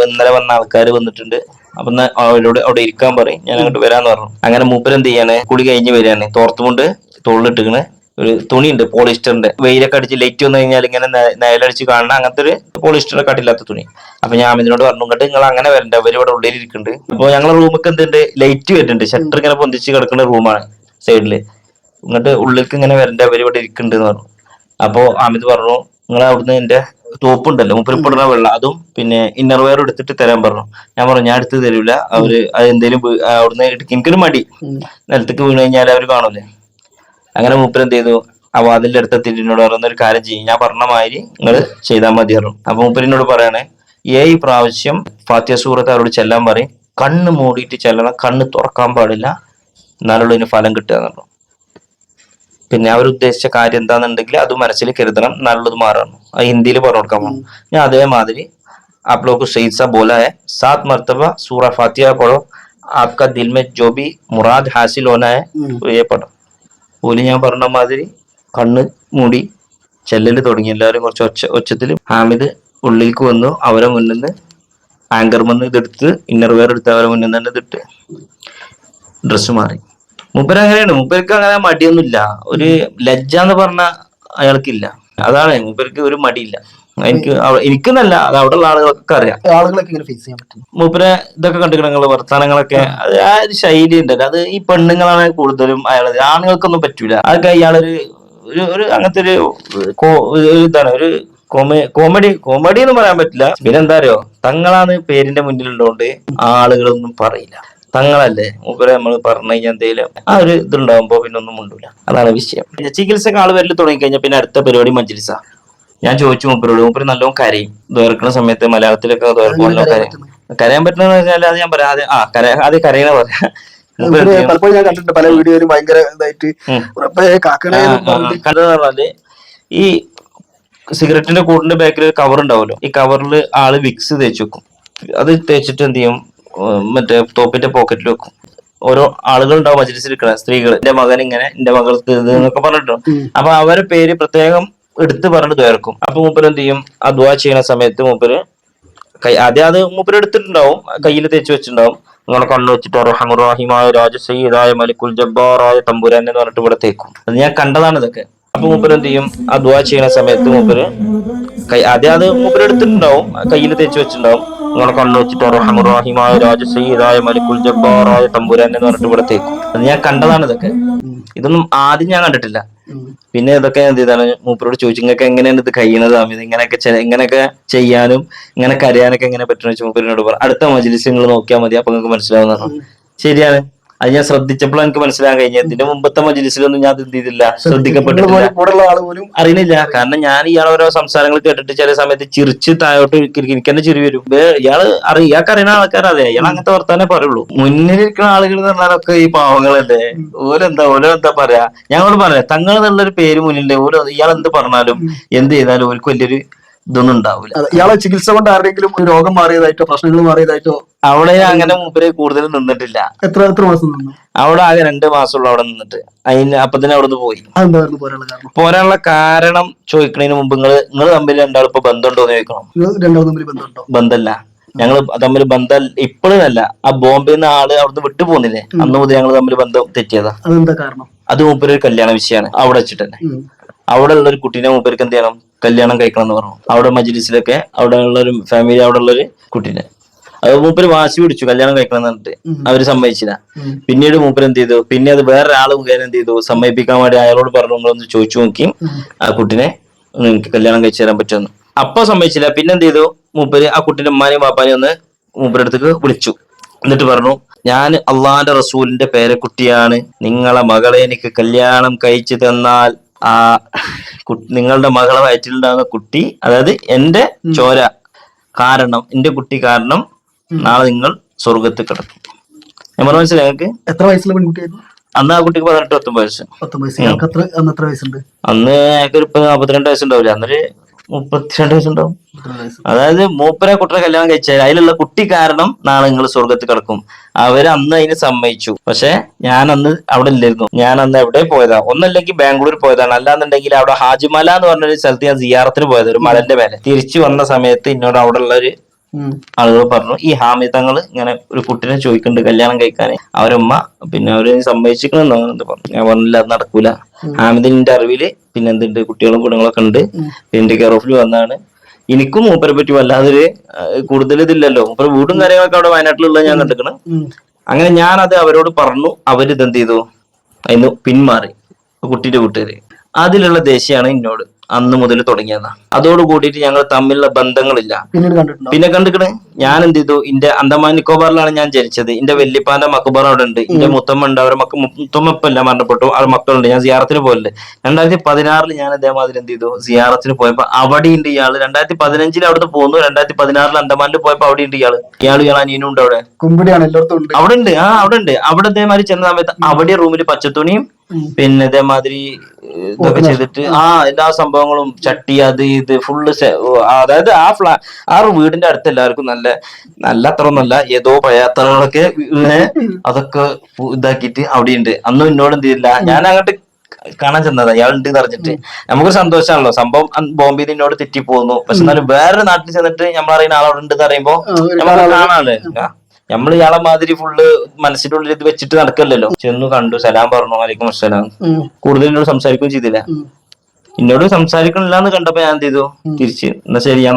ഇന്നലെ വന്ന ആൾക്കാർ വന്നിട്ടുണ്ട്, അപ്പൊ അവരോട് അവിടെ ഇരിക്കാൻ പറയും, ഞാൻ അങ്ങോട്ട് വരാന്ന് പറഞ്ഞു. അങ്ങനെ മൂപ്പര് എന്ത് ചെയ്യാണ്, കുളി കഴിഞ്ഞ് വരികയാണ്. തോർത്തുമുണ്ട് തോളിലിട്ടിക്കണ്, ഒരു തുണിയുണ്ട് പോളിസ്റ്ററിന്റെ, വെയിലൊക്കെ അടിച്ച് ലൈറ്റ് വന്നു കഴിഞ്ഞാൽ ഇങ്ങനെ നയലടിച്ച് കാണുന്ന അങ്ങനത്തെ ഒരു പോളിസ്റ്റർ കട്ടില്ലാത്ത തുണി. അപ്പൊ ഞാൻ അമിതിനോട് പറഞ്ഞു, ഇങ്ങോട്ട് നിങ്ങൾ അങ്ങനെ വരണ്ട, അവര് ഇവിടെ ഉള്ളിൽ ഇരിക്കുന്നുണ്ട്. അപ്പൊ ഞങ്ങളെ റൂമൊക്കെ എന്തുണ്ട്, ലൈറ്റ് വരുന്നുണ്ട്, ഷട്ടർ ഇങ്ങനെ പൊന്തിച്ച് കിടക്കുന്ന റൂമാണ് സൈഡില്. ഇങ്ങോട്ട് ഉള്ളിലേക്ക് ഇങ്ങനെ വരണ്ട, അവര് ഇവിടെ ഇരിക്കുന്നുണ്ട് എന്ന് പറഞ്ഞു. അപ്പൊ അമിത് പറഞ്ഞു, നിങ്ങൾ അവിടുന്ന് എന്റെ തോപ്പുണ്ടല്ലോ മുപ്പരിപ്പെടുന്ന വെള്ളം, അതും പിന്നെ ഇന്നർ വെയർ എടുത്തിട്ട് തരാൻ പറഞ്ഞു. ഞാൻ പറഞ്ഞു ഞാൻ എടുത്ത് തരൂല, അവര് അത് എന്തേലും അവിടുന്ന് എനിക്കൊരു മടി, നിലത്തേക്ക് വീണ് കഴിഞ്ഞാൽ അവര് കാണൂലേ. അങ്ങനെ മൂപ്പര് എന്ത് ചെയ്തു, ആ വാതിലിന്റെ അടുത്തെത്തിയിട്ട് എന്നോട് പറയുന്ന ഒരു കാര്യം ചെയ്യും, ഞാൻ പറഞ്ഞ മാതിരി നിങ്ങൾ ചെയ്താൽ മതി പറഞ്ഞു. അപ്പൊ മൂപ്പരിനോട് പറയണേ, 7 പ്രാവശ്യം ഫാത്തിഹ സൂറത്ത് അവരോട് ചെല്ലാൻ പറയും, കണ്ണ് മൂടിയിട്ട് ചെല്ലണം, കണ്ണ് തുറക്കാൻ പാടില്ല, എന്നാലുള്ള ഇതിന് ഫലം കിട്ടുക എന്നുള്ളു. പിന്നെ അവർ ഉദ്ദേശിച്ച കാര്യം എന്താണെന്നുണ്ടെങ്കിൽ അത് മനസ്സിൽ കരുതണം, നല്ലത് മാറണം. അത് ഹിന്ദിയിൽ പറഞ്ഞു കൊടുക്കാൻ പോകണം. ഞാൻ അതേമാതിരി आप लोग को सही सा बोला है, 7 मरतबा सूरह फातिहा पढ़ो, आपका दिल में जो भी मुराद हासिल होना है तो ये पढ़ो. ഓല് ഞാൻ പറഞ്ഞ മാതിരി കണ്ണ് മൂടി ചെല്ലല് തുടങ്ങി. എല്ലാവരും കുറച്ച് ഒച്ചത്തിൽ. ഹാമിദ് ഉള്ളിലേക്ക് വന്നു, അവരെ മുന്നിൽ നിന്ന് ആങ്കർ വന്ന് ഇതെടുത്ത് ഇന്നർ വെയർ എടുത്ത് അവരെ മുന്നിൽ തന്നെ ഇതിട്ട് ഡ്രസ്സ് മാറി. മൂപ്പര് അങ്ങനെയാണ്, മൂപ്പർക്ക് അങ്ങനെ മടിയൊന്നുമില്ല. ഒരു ലജ്ജ എന്ന് പറഞ്ഞ അയാൾക്കില്ല. അതാണ് മൂപ്പർക്ക് ഒരു മടിയില്ല. എനിക്കെന്നല്ല, അത് അവിടെ ഉള്ള ആളുകൾക്കൊക്കെ അറിയാം. ആളുകളൊക്കെ ഇങ്ങനെ ഫേസ് ചെയ്യാൻ പറ്റും. മൂപ്പരെ ഇതൊക്കെ കണ്ടിക്കണ വർത്താനങ്ങളൊക്കെ, അത് ആ ഒരു ശൈലി ഉണ്ടല്ലോ, അത് ഈ പെണ്ണുങ്ങളാണ് കൂടുതലും അയാളത്, ആണുങ്ങൾക്കൊന്നും പറ്റൂല. അതൊക്കെ ഇയാളൊരു ഒരു അങ്ങനത്തെ ഒരു ഇതാണ്, ഒരു കോമഡി എന്ന് പറയാൻ പറ്റില്ല. പിന്നെ എന്താ അറിയോ, തങ്ങളാണ് പേരിന്റെ മുന്നിലുള്ളതുകൊണ്ട് ആളുകളൊന്നും പറയില്ല. തങ്ങളല്ലേ മൂപ്പരെ നമ്മൾ പറഞ്ഞു കഴിഞ്ഞാൽ എന്തെങ്കിലും ആ ഒരു ഇതുണ്ടാവുമ്പോ പിന്നെ ഒന്നും മുണ്ടൂല. അതാണ് വിഷയം. ചികിത്സക്ക് ആള് വരൽ തുടങ്ങി കഴിഞ്ഞാൽ പിന്നെ അടുത്ത പരിപാടി മജ്‌ലിസാ. ഞാൻ ചോദിച്ചു മൂപ്പരോട്, മൂപ്പര് നല്ലോണം കരയും. ദ്വരക്കുന്ന സമയത്ത് മലയാളത്തിലൊക്കെ കരയാൻ പറ്റുന്ന വെച്ചാൽ അത് ഞാൻ പറയാം, അത് കരയണ പറയാം. പലപ്പോഴും ഞാൻ കണ്ടിട്ടുണ്ട് പല വീഡിയോയിലും ഭയങ്കര ഇതായിട്ട് പറഞ്ഞാല്, ഈ സിഗരറ്റിന്റെ കൂടിന്റെ ബാക്കിൽ ഒരു കവർ ഉണ്ടാവുമല്ലോ, ഈ കവറിൽ ആള് വിക്സ് തേച്ച് വെക്കും. അത് തേച്ചിട്ട് എന്ത് ചെയ്യും, മറ്റേ തോപ്പിന്റെ പോക്കറ്റിൽ വെക്കും. ഓരോ ആളുകൾ ഉണ്ടാവും മജ്‌ലിസിൽ ഇരിക്കണ സ്ത്രീകൾ, എന്റെ മകൻ ഇങ്ങനെ, എന്റെ മകൾക്ക് ഇത് എന്നൊക്കെ പറഞ്ഞിട്ടോ. അപ്പൊ അവരെ പേര് പ്രത്യേകം എടുത്ത് പറഞ്ഞിട്ട് ദ്വാരക്കും. അപ്പൊ മൂപ്പര് എന്ത് ചെയ്യും, ആ ദ്വാ ചെയ്യണ സമയത്ത് മൂപ്പര് ആദ്യം അത് മൂപ്പര് എടുത്തിട്ടുണ്ടാവും, കയ്യിൽ തേച്ച് വെച്ചിട്ടുണ്ടാവും. ഇങ്ങനെ കണ്ണു വെച്ചിട്ട് റഹമുറാഹിമായ രാജസയ്യിദായ മലിക്കുൽ ജബ്ബാറായ തമ്പുരാൻ എന്ന് പറഞ്ഞിട്ട് ഇവിടെ തേക്കും. അത് ഞാൻ കണ്ടതാണ് ഇതൊക്കെ. അപ്പൊ മൂപ്പര് എന്ത് ചെയ്യും, ആ ദ്വാ ചെയ്യണ സമയത്ത് മൂപ്പര് ആദ്യം അത് മൂപ്പര് എടുത്തിട്ടുണ്ടാവും, കയ്യിൽ തേച്ച് വെച്ചിട്ടുണ്ടാവും. ഇങ്ങനെ കണ്ണു വെച്ചിട്ട് റഹമുറാഹിമായ രാജസയ്യിദായ മലിക്കുൽ ജബ്ബാറായ തമ്പുരാൻ എന്ന് പറഞ്ഞിട്ട് ഇവിടെ തേക്കും. അത് ഞാൻ കണ്ടതാണ് ഇതൊക്കെ. ഇതൊന്നും ആദ്യം ഞാൻ കണ്ടിട്ടില്ല. പിന്നെ ഇതൊക്കെ എന്ത് ചെയ്താണ്, മൂപ്പരോട് ചോദിച്ചു, ഇങ്ങക്ക് എങ്ങനെയാണ് ഇത് കഴിയുന്നത്, ഇങ്ങനെയൊക്കെ ചെയ്യാനും ഇങ്ങനെ കരയാനൊക്കെ എങ്ങനെ പറ്റുന്ന വെച്ചാൽ മൂപ്പരിനോട് പറഞ്ഞു, അടുത്ത മജ്‌ലിസ് നിങ്ങൾ നോക്കിയാൽ മതി, അപ്പൊ നിങ്ങൾക്ക് മനസ്സിലാവുന്ന. ശരിയാണ്, അത് ഞാൻ ശ്രദ്ധിച്ചപ്പോൾ എനിക്ക് മനസ്സിലാകാൻ കഴിഞ്ഞത്. ഇതിന്റെ മുമ്പത്തെ മജ്‌ലിസിലൊന്നും ഞാൻ എന്ത് ചെയ്തില്ല, ശ്രദ്ധിക്കപ്പെട്ടിട്ടില്ല, അറിയണില്ല. കാരണം ഞാൻ ഇയാളെ ഓരോ സംസാരങ്ങൾ കേട്ടിട്ട് ചില സമയത്ത് ചിരിച്ച് താഴോട്ട് എനിക്ക് തന്നെ ചിരി വരും. ഇയാൾക്ക് അറിയുന്ന ആൾക്കാരതെ, ഇയാൾ അങ്ങനത്തെ വർത്താനേ പറയുള്ളൂ. മുന്നിലിരിക്കുന്ന ആളുകൾ എന്ന് പറഞ്ഞാലൊക്കെ ഈ പാവങ്ങളല്ലേ, ഓരോ പറയാ. ഞങ്ങളോട് പറയാം, തങ്ങൾ എന്നുള്ളൊരു പേര് മുന്നിലുണ്ട്, ഇയാൾ എന്ത് പറഞ്ഞാലും എന്ത് ചെയ്താലും ഓർക്ക് വലിയൊരു ഇതൊന്നും ഉണ്ടാവില്ല. ഇയാളെ ചികിത്സ കൊണ്ട് ആരുടെങ്കിലും രോഗം മാറിയതായിട്ടോ പ്രശ്നങ്ങൾ മാറിയതായിട്ടോ? അവിടെ അങ്ങനെ മൂപ്പര് കൂടുതൽ നിന്നിട്ടില്ല. എത്ര മാസം നിന്നു? അവിടെ ആകെ 2 മാസമുള്ള അവിടെ നിന്നിട്ട് അപ്പൊ തന്നെ അവിടെ നിന്ന് പോയി. പോരാനുള്ള കാരണം ചോദിക്കണതിന് മുമ്പ് നിങ്ങൾ തമ്മിൽ രണ്ടാളും ഇപ്പൊ ബന്ധമുണ്ടോന്ന് ചോദിക്കണം. ബന്ധമല്ല, ഞങ്ങൾ തമ്മിൽ ബന്ധം ഇപ്പോഴല്ല, ആ ബോംബെന്ന് ആള് അവിടുന്ന് വിട്ടു പോകുന്നില്ലേ, അന്ന് മുതൽ ഞങ്ങൾ തമ്മിൽ ബന്ധം തെറ്റിയതാ. അത് മൂപ്പര് ഒരു കല്യാണ വിഷയമാണ്. അവിടെ വെച്ചിട്ട് തന്നെ അവിടെ ഉള്ള ഒരു കുട്ടീനെ മൂപ്പർക്ക് എന്ത് ചെയ്യണം, കല്യാണം കഴിക്കണം എന്ന് പറഞ്ഞു. അവിടെ മജ്‌ലിസിലൊക്കെ അവിടെ ഉള്ള ഒരു ഫാമിലി, അവിടെ ഉള്ള ഒരു കുട്ടീനെ അത് മൂപ്പര് വാശി പിടിച്ചു കല്യാണം കഴിക്കണം എന്ന് പറഞ്ഞിട്ട്. അവര് സമ്മതിച്ചില്ല. പിന്നീട് മൂപ്പര് എന്ത് ചെയ്തു, പിന്നെ അത് വേറൊരാള് മുഖേന എന്ത് ചെയ്തു, സമ്മതിപ്പിക്കാൻ വേണ്ടി അയാളോട് പറഞ്ഞു, നിങ്ങളൊന്ന് ചോദിച്ചു നോക്കി ആ കുട്ടിനെ നിങ്ങൾക്ക് കല്യാണം കഴിച്ചു തരാൻ പറ്റുമെന്ന്. അപ്പൊ സമ്മതിച്ചില്ല. പിന്നെ എന്ത് ചെയ്തു, മൂപ്പര് ആ കുട്ടിന്റെ ഉമ്മാനെയും പാപ്പാനെയും ഒന്ന് മൂപ്പരുടെ അടുത്തേക്ക് വിളിച്ചു. എന്നിട്ട് പറഞ്ഞു, ഞാൻ അള്ളാന്റെ റസൂലിന്റെ പേരക്കുട്ടിയാണ്, നിങ്ങളെ മകളെ എനിക്ക് കല്യാണം കഴിച്ചു തന്നാൽ ആ നിങ്ങളുടെ മകളെ വയറ്റിലുണ്ടാകുന്ന കുട്ടി, അതായത് എന്റെ ചോര കാരണം, എന്റെ കുട്ടി കാരണം നാളെ നിങ്ങൾ സ്വർഗത്തിൽ കിടക്കും. ഞാൻ മനസ്സിലായി. ഞങ്ങൾക്ക് എത്ര വയസ്സുള്ള പെൺകുട്ടിയായിരുന്നു? അന്ന് ആ കുട്ടിക്ക് 18-19 വയസ്സ്. 19 വയസ്സ്. ഇയാൾക്ക് അന്ന് എത്ര വയസ്സുണ്ട്? അന്ന് ഞങ്ങൾക്ക് 42 വയസ്സുണ്ടാവില്ല, അന്നൊരു 32 വയസ്സുണ്ടാവും. അതായത് മൂപ്പരെ കുട്ടിയെ കല്യാണം കഴിച്ചാൽ അതിലുള്ള കുട്ടി കാരണം നാളെ നിങ്ങൾ സ്വർഗത്തിൽ കിടക്കും. അവര് അന്ന് അതിന് സമ്മതിച്ചു. പക്ഷെ ഞാൻ അന്ന് അവിടെ ഇല്ലായിരുന്നു. ഞാൻ അന്ന് എവിടെ പോയതാ, ഒന്നല്ലെങ്കിൽ ബാംഗ്ലൂർ പോയതാണ്, അല്ലാന്നുണ്ടെങ്കിൽ അവിടെ ഹാജിമല എന്ന് പറഞ്ഞൊരു സ്ഥലത്ത് ഞാൻ സിയാറത്തിന് പോയത്, ഒരു മലന്റെ മേലെ. തിരിച്ചു വന്ന സമയത്ത് എന്നോട് അവിടെ ഉള്ള ഒരു ആളുകൾ പറഞ്ഞു, ഈ ഹാമിദങ്ങള് ഇങ്ങനെ ഒരു കുട്ടിനെ ചോദിക്കുന്നുണ്ട് കല്യാണം കഴിക്കാൻ, അവരമ്മ പിന്നെ അവര് സമ്മതിച്ചിരിക്കണെന്നോ അങ്ങനെ പറഞ്ഞു. ഞാൻ പറഞ്ഞില്ല, അത് നടക്കൂല. ഹാമിദിന്റെ അറിവില് പിന്നെ എന്തുണ്ട്, കുട്ടികളും കുടുംബങ്ങളൊക്കെ ഉണ്ട്, എന്റെ കെയർ ഓഫിൽ വന്നാണ്. എനിക്കും മൂപ്പരെ പറ്റി വല്ലാതൊരു കൂടുതൽ ഇതില്ലല്ലോ. മൂപ്പര് വീടും കാര്യങ്ങളൊക്കെ അവിടെ വയനാട്ടിലുള്ള ഞാൻ കണ്ടിരിക്കണം. അങ്ങനെ ഞാനത് അവരോട് പറഞ്ഞു. അവരിതെന്ത് ചെയ്തു, അതിന് പിന്മാറി. കുട്ടിയുടെ വീട്ടുകാര് അതിലുള്ള ദേഷ്യമാണ് എന്നോട് അന്ന് മുതൽ തുടങ്ങിയതാ. അതോട് കൂടിയിട്ട് ഞങ്ങൾ തമ്മിലുള്ള ബന്ധങ്ങളില്ല. പിന്നെ കണ്ടിക്കണ്. ഞാൻ എന്ത് ചെയ്തു, എന്റെ അന്തമാൻ നിക്കോബാറിലാണ് ഞാൻ ജനിച്ചത്. എന്റെ വല്യപ്പാന്റെ മക്ബറ അവിടെ ഉണ്ട്, എന്റെ മുത്തമ്മ ഉണ്ട്. അവരെ മുത്തമ്മ ഇപ്പം എല്ലാം മരണപ്പെട്ടു, അവരുടെ മക്കളുണ്ട്. ഞാൻ സിയാറത്തിന് പോയിട്ടുണ്ട്. 2016 ഞാൻ അതേമാതിരി എന്ത് ചെയ്തു, സിയാറത്തിന് പോയപ്പോ അവിടെ ഉണ്ട് ഇയാള്. 2015 അവിടുന്ന് പോന്നു. 2016 അന്തമാനിൽ പോയപ്പോ അവിടെ ഉണ്ട് ഇയാള് അനിയനും ഉണ്ട് അവിടെ. അവിടെ ഉണ്ട്. അവിടെ ഉണ്ട്. അവിടെ ഇതേമാതിരി ചെന്ന സമയത്ത് അവിടെ റൂമിൽ പച്ചത്തുണിയും പിന്നെ ഇതേമാതിരി ഇതൊക്കെ ചെയ്തിട്ട് എല്ലാ സംഭവങ്ങളും ചട്ടി അത് ഇത് ഫുള്ള്. അതായത് ആ വീടിന്റെ അടുത്ത് എല്ലാവർക്കും നല്ല അത്ര ഒന്നല്ല, ഏതോ പഴയത്തറകളൊക്കെ അതൊക്കെ ഇതാക്കിയിട്ട് അവിടെ ഉണ്ട്. അന്നും എന്നോട് എന്ത് ചെയ്തില്ല, ഞാൻ അങ്ങോട്ട് കാണാൻ ചെന്നതാ, ഇയാളുണ്ട് അറിഞ്ഞിട്ട്. നമുക്കൊരു സന്തോഷമാണല്ലോ. സംഭവം ബോംബെയിൽ എന്നോട് തെറ്റിപ്പോന്നു. പക്ഷെ എന്നാലും വേറൊരു നാട്ടിൽ ചെന്നിട്ട് നമ്മളറിയുന്ന ആളവിടെ ഉണ്ട് അറിയുമ്പോ നമ്മൾ കാണാനല്ലേ. നമ്മൾ ഇയാളെ മാതിരി ഫുള്ള് മനസ്സിന്റെ ഉള്ളിൽ ഇത് വെച്ചിട്ട് നടക്കല്ലോ. ചെന്നു കണ്ടു, സലാം പറഞ്ഞു, വലൈക്കും അസ്സലാം. കൂടുതൽ എന്നോട് സംസാരിക്കുകയും ചെയ്തില്ല. എന്നോട് സംസാരിക്കണില്ല എന്ന് കണ്ടപ്പോ ഞാൻ എന്ത് ചെയ്തു, തിരിച്ച് എന്നാ ശരി ഞാൻ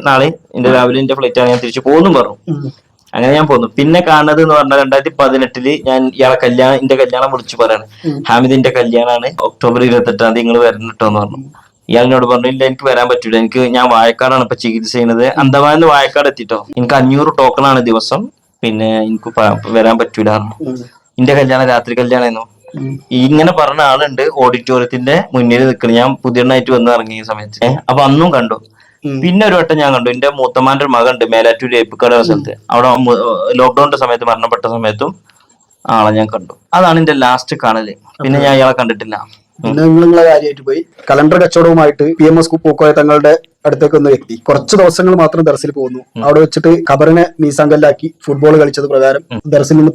നാളെ എന്റെ രാവിലെ എന്റെ ഫ്ലൈറ്റ് ആണ്, ഞാൻ തിരിച്ചു പോകുന്നു പറഞ്ഞു. അങ്ങനെ ഞാൻ പോന്നു. പിന്നെ കാണുന്നത് എന്ന് പറഞ്ഞാൽ 2018 ഞാൻ എന്റെ കല്യാണം വിളിച്ചു പറയാണ്, ഹാമിദിന്റെ കല്യാണമാണ് ഒക്ടോബർ 28 നിങ്ങൾ വരണം എന്ന് പറഞ്ഞു. ഇയാളിനോട് പറഞ്ഞു, ഇല്ല എനിക്ക് വരാൻ പറ്റൂല, ഞാൻ വായക്കാടാണ് ഇപ്പൊ ചികിത്സ ചെയ്യുന്നത്. അന്തമാനിന്ന് വായക്കാട് എത്തിട്ടോ. എനിക്ക് 500 ടോക്കണാണ് ദിവസം, പിന്നെ എനിക്ക് വരാൻ പറ്റൂല. എന്റെ കല്യാണം രാത്രി കല്യാണമായിരുന്നു. ഇങ്ങനെ പറഞ്ഞ ആളുണ്ട് ഓഡിറ്റോറിയത്തിന്റെ മുന്നിൽ നിൽക്കണം. ഞാൻ പുതിയണ്ണായിട്ട് വന്ന് ഇറങ്ങിയ സമയത്ത് അപ്പൊ അന്നും കണ്ടു. പിന്നെ ഒരു വട്ടം ഞാൻ കണ്ടു, എന്റെ മൂത്തമാന്റെ ഒരു മകൻ ഉണ്ട് മേലാറ്റൂർ ഏപ്പിക്കട സ്ഥലത്ത്, അവിടെ ലോക്ക്ഡൌണിന്റെ സമയത്ത് മരണപ്പെട്ട സമയത്തും ആളെ ഞാൻ കണ്ടു. അതാണ് എന്റെ ലാസ്റ്റ് കാണല്. പിന്നെ ഞാൻ ഇയാളെ കണ്ടിട്ടില്ല. പിന്നെ നിങ്ങളെ കാര്യമായിട്ട് പോയി കലണ്ടർ കച്ചവടവുമായിട്ട് PMS പോക്കോയ തങ്ങളുടെ അടുത്തേക്ക് വന്ന വ്യക്തി കുറച്ച് ദിവസങ്ങൾ മാത്രം ദർസിൽ പോകുന്നു. അവിടെ വെച്ചിട്ട് ഖബറിനെ മീസാങ്കല്ലാക്കി ഫുട്ബോൾ കളിച്ചത് പ്രകാരം ദർസിൽ നിന്ന്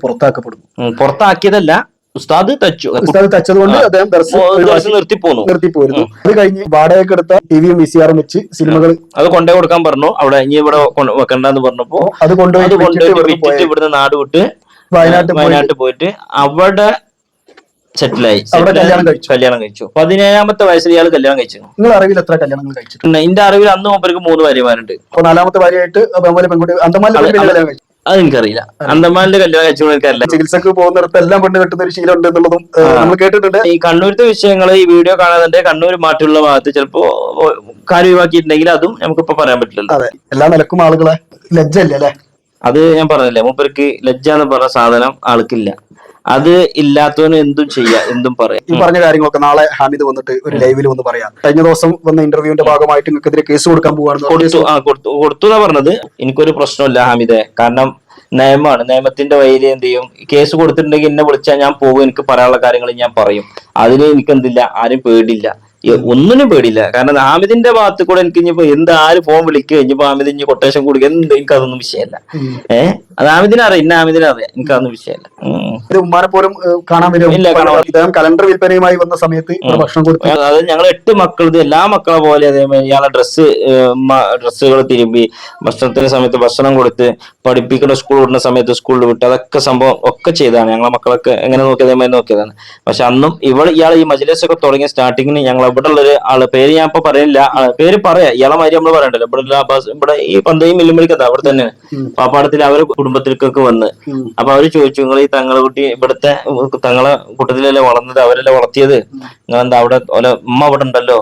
പുറത്താക്കിയതല്ല, ഉസ്താദ് തച്ചത് കൊണ്ട് അദ്ദേഹം നിർത്തിപ്പോയിരുന്നു. അത് കഴിഞ്ഞ് വാടകയ്ക്ക് എടുത്ത ടിവിയും VCR വെച്ച് സിനിമകൾ അത് കൊണ്ടേ കൊടുക്കാൻ പറഞ്ഞു. അവിടെ ഇനി ഇവിടെ വെക്കണ്ടെന്ന് പറഞ്ഞപ്പോ അത് കൊണ്ടുപോയി ഇവിടുന്ന് നാട് വിട്ട് വയനാട്ട് പോയിട്ട് അവിടെ സെറ്റിലായി. കല്യാണം കഴിച്ചു. 17ാമത്തെ വയസ്സിൽ ഇയാൾ കല്യാണം കഴിച്ചു. നിങ്ങൾ അറിവിൽ എത്ര കല്യാണങ്ങൾ കഴിച്ചു? എന്റെ അറിവിൽ അന്ന് മൂപ്പർക്ക് 3 ഭാര്യമാരുണ്ട്. 4ാമത്തെ ഭാര്യയായിട്ട് പെൺകുട്ടി അന്തമാനിൽ അതെനിക്കറിയില്ല. അന്തമാനിന്റെ കല്യാണം കഴിച്ചു എനിക്കറിയില്ല. ചികിത്സക്ക് പോകുന്നിടത്ത് എല്ലാം പെണ്ണ് കെട്ടുന്ന ഒരു ശീലം ഉണ്ട് എന്നുള്ളതും നമ്മൾ കേട്ടിട്ടുണ്ട്. ഈ കണ്ണൂരത്തെ വിഷയങ്ങൾ ഈ വീഡിയോ കാണാതെ കണ്ണൂർ മാറ്റുള്ള ഭാഗത്ത് ചിലപ്പോ കാര്യമാക്കിയിട്ടുണ്ടെങ്കിൽ അതും നമുക്കിപ്പോ പറയാൻ പറ്റില്ലല്ലോ. അതെ, എല്ലാ നിലക്കും ആളുകളെ ലജ്ജല്ലേ അല്ലെ? അത് ഞാൻ പറഞ്ഞില്ലേ, മൂപ്പർക്ക് ലജ്ജ എന്ന് പറഞ്ഞ സാധനം ആൾക്കില്ല. അത് ഇല്ലാത്തവന് എന്തും ചെയ്യാം, എന്തും പറയാം. ഈ പറഞ്ഞ കാര്യങ്ങളൊക്കെ നാളെ ഹാമിദ് വന്നിട്ട് ഒരു ലൈവിൽ വന്ന് പറയാം. കഴിഞ്ഞ ദിവസം വന്ന ഇന്റർവ്യൂവിന്റെ ഭാഗമായിട്ട് നിങ്ങൾക്കെതിരെ കേസ് കൊടുക്കാൻ പോവാണ്. കൊടുത്തു എന്നാ പറഞ്ഞത്. എനിക്കൊരു പ്രശ്നമില്ല ഹാമിദെ, കാരണം നിയമമാണ്. നിയമത്തിന്റെ വഴിയിൽ എന്ത് ചെയ്യും, കേസ് കൊടുത്തിട്ടുണ്ടെങ്കിൽ എന്നെ വിളിച്ചാൽ ഞാൻ പോകും, എനിക്ക് പറയാനുള്ള കാര്യങ്ങൾ ഞാൻ പറയും. അതിന് എനിക്ക് എന്തില്ല, ആരും പേടിയില്ല, ഒന്നിനും പേടിയില്ല. കാരണം ഹാമിദിന്റെ ഭാഗത്ത് കൂടെ എനിക്ക് ഇനിയിപ്പോ ആര് ഫോൺ വിളിക്കുക, ഇനിയിപ്പോ ഹാമിദ് ഇനി കൊട്ടേഷൻ കൊടുക്കുക, എനിക്ക് അതൊന്നും വിഷയമല്ല. അത് ഹാമിദിനെ അറിയാം, ഹാമിദിനെ അറിയാം, എനിക്ക് അതൊന്നും വിഷയമല്ല. ഉമ്മാനെ പോലും കാണാൻ വരും. കലണ്ടർ വിൽപ്പനയുമായി വന്ന സമയത്ത് ഭക്ഷണം കൊടുത്തു. അത് ഞങ്ങൾ 8 മക്കളത് എല്ലാ മക്കളെ പോലെ അതേമാതിരി ഇയാളെ ഡ്രസ്സുകൾ തിരുമ്പി, ഭക്ഷണത്തിന്റെ സമയത്ത് ഭക്ഷണം കൊടുത്ത്, പഠിപ്പിക്കുന്ന സ്കൂൾ വിടുന്ന സമയത്ത് സ്കൂളിൽ വിട്ട്, അതൊക്കെ സംഭവം ഒക്കെ ചെയ്താണ്. ഞങ്ങളെ മക്കളൊക്കെ എങ്ങനെ നോക്കിയതേമാതിരി നോക്കിയതാണ്. പക്ഷെ അന്നും ഇയാൾ ഈ മജ്‌ലിസ് ഒക്കെ തുടങ്ങിയ സ്റ്റാർട്ടിങ്ങിന് ഞങ്ങൾ ഇവിടെ ഉള്ളൊരു ആള്, പേര് ഞാൻ ഇപ്പൊ പറയില്ല, പേര് പറയാം, ഇയാളെ മാതിരി നമ്മള് പറയണ്ടല്ലോ. ഇവിടെ ഈ പന്തയും മില്ലുമണിക്കതാ അവിടെ തന്നെയാണ് പാപ്പാടത്തിൽ അവര് കുടുംബത്തിലേക്കൊക്കെ വന്ന്. അപ്പൊ അവര് ചോദിച്ചു, നിങ്ങൾ ഈ തങ്ങളെ കുട്ടി ഇവിടുത്തെ തങ്ങളെ കൂട്ടത്തിലല്ലേ വളർന്നത്, അവരല്ലേ വളർത്തിയത്, നിങ്ങളെന്താ അവിടെ ഉമ്മ അവിടെ ഉണ്ടല്ലോ,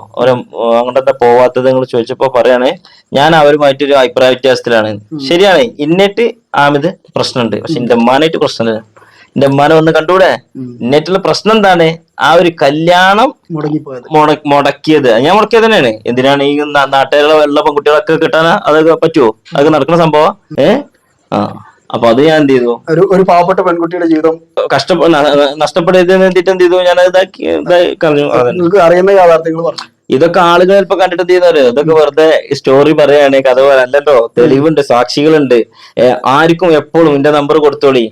അങ്ങോട്ടെന്താ പോവാത്തത് നിങ്ങൾ ചോദിച്ചപ്പോ പറയാണ്, ഞാൻ അവരുമായിട്ടൊരു അഭിപ്രായ വ്യത്യാസത്തിലാണ്. ശരിയാണ്, ഇന്നിട്ട് ഹാമിദ് പ്രശ്നമുണ്ട്, പക്ഷെ എന്റെ ഉമ്മാനായിട്ട് പ്രശ്നമില്ല. എന്റെ ഉമ്മാനെ ഒന്ന് കണ്ടൂടെ? എന്നിട്ടുള്ള പ്രശ്നം എന്താണ്, ആ ഒരു കല്യാണം മുടക്കിയത്. ഞാൻ മുടക്കിയത് തന്നെയാണ്. എന്തിനാണ് ഈ നാട്ടുകാരുടെ ഉള്ള പെൺകുട്ടികളൊക്കെ കിട്ടാനാ? അതൊക്കെ പറ്റുമോ? അതൊക്കെ നടക്കുന്ന സംഭവം. അപ്പൊ അത് ഞാൻ എന്ത് ചെയ്തു, ഒരു പാവപ്പെട്ട പെൺകുട്ടിയുടെ ജീവിതം നഷ്ടപ്പെടുന്നതിന് വേണ്ടിട്ട് എന്ത് ചെയ്തു, ഞാൻ ഇതായി കളഞ്ഞു. നിങ്ങൾക്ക് അറിയുന്ന യാഥാർത്ഥ്യങ്ങൾ പറഞ്ഞു. ഇതൊക്കെ ആളുകൾ ചിലപ്പോ കണ്ടിട്ട് എന്ത് ചെയ്യുന്നവര്, ഇതൊക്കെ വെറുതെ സ്റ്റോറി പറയാണ്, കഥ അല്ലല്ലോ, തെളിവുണ്ട്, സാക്ഷികളുണ്ട്. ആർക്കും എപ്പോഴും എന്റെ നമ്പർ കൊടുത്തോളി,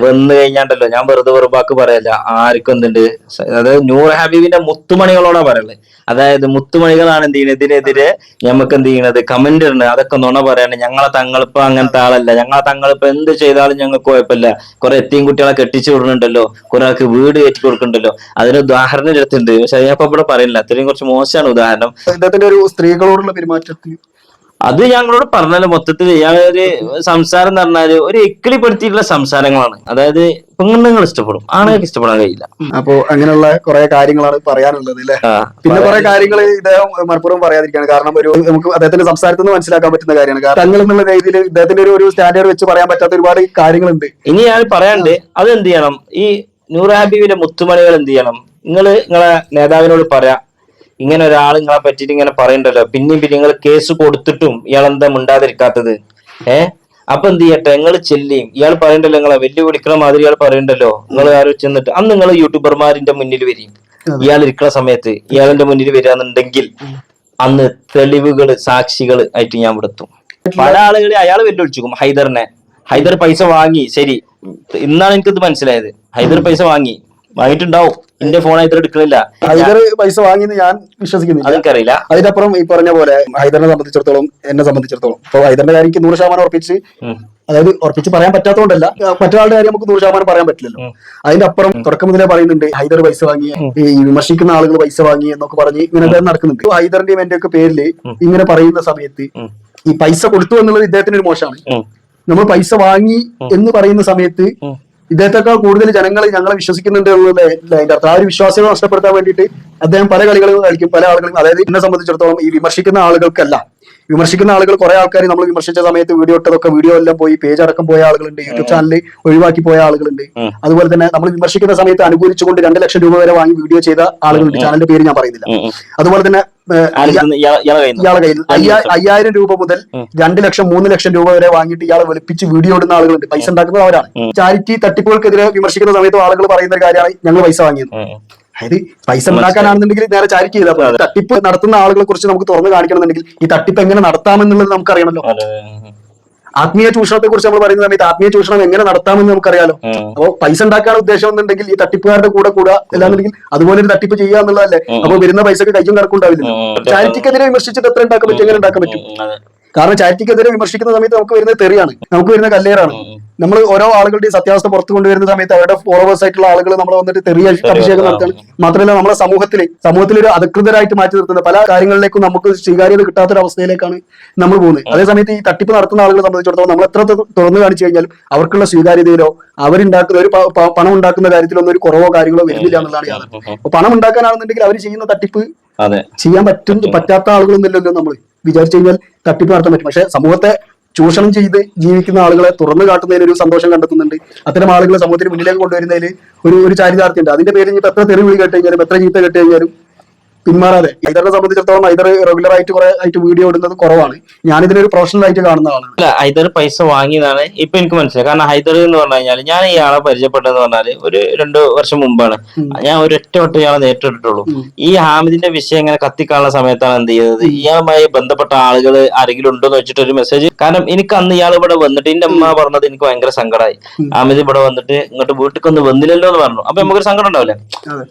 വന്നു കഴിഞ്ഞാണ്ടല്ലോ ഞാൻ വെറുതെ വെറുവാക്ക് പറയല്ല. ആർക്കും എന്തുണ്ട്, അതായത് നൂർ ഹബീബിന്റെ മുത്തുമണികളോടാ പറയുള്ളത്. അതായത് മുത്തുമണികളാണ് എന്ത് ചെയ്യുന്നത്, ഇതിനെതിരെ നമുക്ക് എന്ത് ചെയ്യണത്, കമന്റ് ഇടണത്, അതൊക്കെ നുണ പറയാണ്. ഞങ്ങളെ തങ്ങളിപ്പോ അങ്ങനത്തെ ആളല്ല, ഞങ്ങളെ തങ്ങളിപ്പോ എന്ത് ചെയ്താലും ഞങ്ങൾക്ക് കുഴപ്പമില്ല. കുറെ എത്തിയും കുട്ടികളെ കെട്ടിച്ചു വിടുന്നുണ്ടല്ലോ, കുറെ ആൾക്ക് വീട് കയറ്റി കൊടുക്കുന്നുണ്ടല്ലോ, അതിന് ഉദാഹരണം എടുത്തിട്ടുണ്ട്. പക്ഷെ ഞാൻ ഇവിടെ പറയുന്നില്ല, അത്രയും കുറച്ച് മോശമാണ് ഉദാഹരണം. അദ്ദേഹത്തിന്റെ ഒരു സ്ത്രീകളോടുള്ള പെരുമാറ്റത്തിൽ അത് ഞങ്ങളോട് പറഞ്ഞാല് മൊത്തത്തിൽ ഇയാളൊരു സംസാരം എന്ന് പറഞ്ഞാല് ഒരു എക്കിളിപ്പെടുത്തിയിട്ടുള്ള സംസാരങ്ങളാണ്. അതായത് പെണ്ണുങ്ങൾ ഇഷ്ടപ്പെടും, ആണുങ്ങൾക്ക് ഇഷ്ടപ്പെടാൻ കഴിയില്ല. അപ്പോ അങ്ങനെയുള്ള കുറെ കാര്യങ്ങളാണ് പറയാനുള്ളത് അല്ലെ. പിന്നെ കുറെ കാര്യങ്ങൾ ഇദ്ദേഹം മനഃപൂർവ്വം പറയാതിരിക്കുകയാണ്. കാരണം നമുക്ക് അദ്ദേഹത്തിന്റെ സംസാരത്തിൽ നിന്ന് മനസ്സിലാക്കാൻ പറ്റുന്ന കാര്യമാണ്. കാരണം തങ്ങൾ എന്നുള്ള രീതിയിൽ ഇദ്ദേഹത്തിന്റെ ഒരു സ്റ്റാൻഡേർഡ് വെച്ച് പറയാൻ പറ്റാത്ത ഒരുപാട് കാര്യങ്ങളുണ്ട്. ഇനി ഞാൻ പറയാണ്ട് അത് എന്ത് ചെയ്യണം, ഈ നൂർ ഹബീബിന്റെ മുത്തുമണികൾ എന്ത് ചെയ്യണം, നിങ്ങളെ നേതാവിനോട് പറയാ, ഇങ്ങനെ ഒരാൾ നിങ്ങളെ പറ്റിയിട്ട് ഇങ്ങനെ പറയണ്ടല്ലോ, പിന്നെയും പിന്നെ നിങ്ങൾ കേസ് കൊടുത്തിട്ടും ഇയാൾ എന്താ മിണ്ടാതിരിക്കാത്തത്? അപ്പൊ എന്ത് ചെയ്യട്ടെ, നിങ്ങൾ ചെല്ലിയും ഇയാൾ പറയണ്ടല്ലോ, നിങ്ങളെ വെല്ലുവിളിക്കണ മാതിരി ഇയാൾ പറയണ്ടല്ലോ, നിങ്ങൾ ആരോ ചെന്നിട്ട് അന്ന് നിങ്ങൾ യൂട്യൂബർമാരിന്റെ മുന്നിൽ വരും, ഇയാൾ ഇരിക്കുന്ന സമയത്ത് ഇയാളിന്റെ മുന്നിൽ വരികയാണെന്നുണ്ടെങ്കിൽ അന്ന് തെളിവുകൾ, സാക്ഷികൾ ആയിട്ട് ഞാൻ വിടുത്തും. പല ആളുകളെ അയാൾ വെല്ലുവിളിച്ചു. ഹൈദർ പൈസ വാങ്ങി, ശരി, ഇന്നാണ് എനിക്കിത് മനസ്സിലായത്. ഹൈദർ പൈസ വാങ്ങിയിട്ടുണ്ടാവും, എന്റെ ഫോൺ ഹൈദർ എടുക്കണില്ല. ഹൈദർ പൈസ വാങ്ങിയെന്ന് ഞാൻ വിശ്വസിക്കുന്നില്ല, അതെനിക്കറിയില്ല. അതിനപ്പുറം ഈ പറഞ്ഞ പോലെ ഹൈദറിനെ സംബന്ധിച്ചിടത്തോളം, എന്നെ സംബന്ധിച്ചിടത്തോളം ഇപ്പൊ ഹൈദറിന്റെ കാര്യം എനിക്ക് 100% ഉറപ്പിച്ച്, അതായത് ഉറപ്പിച്ച് പറയാൻ പറ്റാത്തതുകൊണ്ടല്ല, മറ്റൊരാളുടെ കാര്യം നമുക്ക് 100% പറയാൻ പറ്റില്ലല്ലോ. അതിന്റെ അപ്പുറം തുടക്കം മുതലേ പറയുന്നുണ്ട് ഹൈദർ പൈസ വാങ്ങി, ഈ വിമർശിക്കുന്ന ആളുകൾ പൈസ വാങ്ങി എന്നൊക്കെ പറഞ്ഞ് ഇങ്ങനെ നടക്കുന്നുണ്ട്. ഹൈദറിന്റെയും എന്റെ ഒക്കെ പേരില് ഇങ്ങനെ പറയുന്ന സമയത്ത് ഈ പൈസ കൊടുത്തു എന്നുള്ളത് ഇദ്ദേഹത്തിന് ഒരു മോശമാണ്. നമ്മൾ പൈസ വാങ്ങി എന്ന് പറയുന്ന സമയത്ത് ഇദ്ദേഹത്തെക്കാൾ കൂടുതൽ ജനങ്ങൾ ഞങ്ങളെ വിശ്വസിക്കുന്നുണ്ട് എന്നുള്ളത് അതിന്റെ അർത്ഥം. ആ ഒരു വിശ്വാസങ്ങൾ നഷ്ടപ്പെടുത്താൻ വേണ്ടിയിട്ട് അദ്ദേഹം പല കളികളും കളിക്കും, പല ആളുകളും. അതായത് എന്നെ സംബന്ധിച്ചിടത്തോളം ഈ വിമർശിക്കുന്ന ആളുകൾക്കല്ല, വിമർശിക്കുന്ന ആളുകൾ കുറെ ആൾക്കാർ നമ്മൾ വിമർശിച്ച സമയത്ത് വീഡിയോ ഇട്ടതൊക്കെ വീഡിയോ എല്ലാം പോയി പേജ് അടക്കം പോയ ആളുകളുണ്ട്, യൂട്യൂബ് ചാനൽ ഒഴിവാക്കി പോയ ആളുകളുണ്ട്. അതുപോലെ തന്നെ നമ്മൾ വിമർശിക്കുന്ന സമയത്ത് അനുകൂലിച്ചുകൊണ്ട് 2 ലക്ഷം രൂപ വരെ വാങ്ങി വീഡിയോ ചെയ്ത ആളുകളുണ്ട്. ചാനലിന്റെ പേര് ഞാൻ പറയുന്നില്ല. അതുപോലെ തന്നെ ഇയാളെ കയ്യിൽ 5000 രൂപ മുതൽ 2 ലക്ഷം 3 ലക്ഷം രൂപ വരെ വാങ്ങിയിട്ട് ഇയാളെ വെളുപ്പിച്ച് വീഡിയോ ഇടുന്ന ആളുകളുണ്ട്. പൈസ ഉണ്ടാക്കുന്നത് അവരാണ്. ചാരിറ്റി തട്ടിപ്പുകൾക്കെതിരെ വിമർശിക്കുന്ന സമയത്ത് ആളുകൾ പറയുന്ന ഒരു കാര്യമാണ് ഞങ്ങൾ പൈസ വാങ്ങിയത്. അതായത് പൈസ ഉണ്ടാക്കാനാണെന്നുണ്ടെങ്കിൽ നേരെ ചാരിറ്റി ചെയ്താൽ, തട്ടിപ്പ് നടത്തുന്ന ആളുകളെ കുറിച്ച് നമുക്ക് തുറന്നു കാണിക്കണമെന്നുണ്ടെങ്കിൽ ഈ തട്ടിപ്പ് എങ്ങനെ നടത്താമെന്നുള്ളത് നമുക്കറിയണമല്ലോ. ആത്മീയ ചൂഷണത്തെ കുറിച്ച് നമ്മൾ പറയുന്ന സമയത്ത് ആത്മീയ ചൂഷണം എങ്ങനെ നടത്താമെന്ന് നമുക്കറിയാലോ. അപ്പോൾ പൈസ ഉണ്ടാക്കാൻ ഉദ്ദേശം എന്നുണ്ടെങ്കിൽ ഈ തട്ടിപ്പുകാരുടെ കൂടെ അല്ലാന്നുണ്ടെങ്കിൽ അതുപോലെ ഒരു തട്ടിപ്പ് ചെയ്യുക എന്നുള്ളതല്ലേ. അപ്പൊ വരുന്ന പൈസക്ക് കയ്യും കണക്കുണ്ടാവില്ല. ചാരിറ്റിക്കെതിരെ വിമർശിച്ചിട്ട് എത്ര ഉണ്ടാക്കാൻ പറ്റും, എങ്ങനെ ഉണ്ടാക്കാൻ പറ്റും? കാരണം ചാരിറ്റിക്കെതിരെ വിമർശിക്കുന്ന സമയത്ത് നമുക്ക് വരുന്നത് തെറിയാണ്, നമുക്ക് വരുന്ന കല്ലേറാണ്. നമ്മൾ ഓരോ ആളുകളുടെയും സത്യാവസ്ഥ പുറത്തു കൊണ്ടുവരുന്ന സമയത്ത് അവരുടെ ഫോളോവേഴ്സ് ആയിട്ടുള്ള ആളുകൾ നമ്മൾ വന്നിട്ട് തെറിയ അഭിഷേകം നടത്തുകയാണ്. മാത്രമല്ല നമ്മളെ സമൂഹത്തിൽ ഒരു അധികൃതരായിട്ട് മാറ്റി നിർത്തുന്ന പല കാര്യങ്ങളിലേക്കും നമുക്ക് സ്വീകാര്യത കിട്ടാത്തൊരവസ്ഥയിലേക്കാണ് നമ്മൾ പോകുന്നത്. അതേസമയത്ത് ഈ തട്ടിപ്പ് നടത്തുന്ന ആളുകളെ സംബന്ധിച്ചിടത്തോളം നമ്മൾ എത്ര തുറന്നു കാണിച്ചു കഴിഞ്ഞാൽ അവർക്കുള്ള സ്വീകാര്യതയിലോ അവരുണ്ടാക്കുന്ന ഒരു പണം ഉണ്ടാക്കുന്ന കാര്യത്തിലൊന്നും ഒരു കുറവോ കാര്യങ്ങളോ വരുന്നില്ല എന്നുള്ളതാണ് യാഥാർത്ഥ്യം. അപ്പൊ പണം ഉണ്ടാക്കാനാണെന്നുണ്ടെങ്കിൽ അവർ ചെയ്യുന്ന തട്ടിപ്പ് ചെയ്യാൻ പറ്റാത്ത ആളുകളൊന്നുമില്ലല്ലോ. നമ്മൾ വിചാരിച്ചു കഴിഞ്ഞാൽ തട്ടിപ്പ് നടത്താൻ പറ്റും. പക്ഷെ സമൂഹത്തെ ചൂഷണം ചെയ്ത് ജീവിക്കുന്ന ആളുകളെ തുറന്നു കാട്ടുന്നതിൽ ഒരു സന്തോഷം കണ്ടെത്തുന്നുണ്ട്. അത്തരം ആളുകളെ സമൂഹത്തിന് മുന്നിലേക്ക് കൊണ്ടുവരുന്നതിൽ ഒരു ചാരിതാർത്ഥ്യമുണ്ട്. അതിന്റെ പേരിൽ ഇപ്പൊ എത്ര തെറിവിളി കേട്ട് കഴിഞ്ഞാലും എത്ര ചീത്ത കേട്ട് കഴിഞ്ഞാലും പിന്മാറാതെ. ഹൈദറിനെ സംബന്ധിച്ചിടത്തോളം ഹൈദർ റെഗുലർ ആയിട്ട് കുറെ ആയിട്ട് വീഡിയോ ഇടുന്നത് കുറവാണ്. ഞാനിതിനൊരു പ്രൊഫഷണൽ ആയിട്ട് കാണുന്ന ആളാണ്. അല്ല, ഹൈദർ പൈസ വാങ്ങിയതാണ് ഇപ്പൊ എനിക്ക് മനസ്സിലായി. കാരണം ഹൈദർ എന്ന് പറഞ്ഞു കഴിഞ്ഞാൽ ഞാൻ ഇയാളെ പരിചയപ്പെട്ടതെന്ന് പറഞ്ഞാല് ഒരു 2 വർഷം മുമ്പാണ്. ഞാൻ ഒരൊറ്റ വട്ടം ഇയാളെ നേരിട്ടിട്ടുള്ളൂ. ഈ ഹാമിദിന്റെ വിഷയം ഇങ്ങനെ കത്തിക്കാനുള്ള സമയത്താണ് എന്ത് ചെയ്തത്, ഇയാളുമായി ബന്ധപ്പെട്ട ആളുകൾ ആരെങ്കിലും ഉണ്ടോ എന്ന് വെച്ചിട്ട് ഒരു മെസ്സേജ്. കാരണം എനിക്ക് അന്ന് ഇയാൾ ഇവിടെ വന്നിട്ട് എന്റെ അമ്മ പറഞ്ഞത് എനിക്ക് ഭയങ്കര സങ്കടമായി. ഹാമിദ് ഇവിടെ വന്നിട്ട് ഇങ്ങോട്ട് വീട്ടിൽ ഒന്ന് വന്നില്ലല്ലോ എന്ന് പറഞ്ഞു. അപ്പൊ നമുക്കൊരു സങ്കടം ഉണ്ടാവില്ല.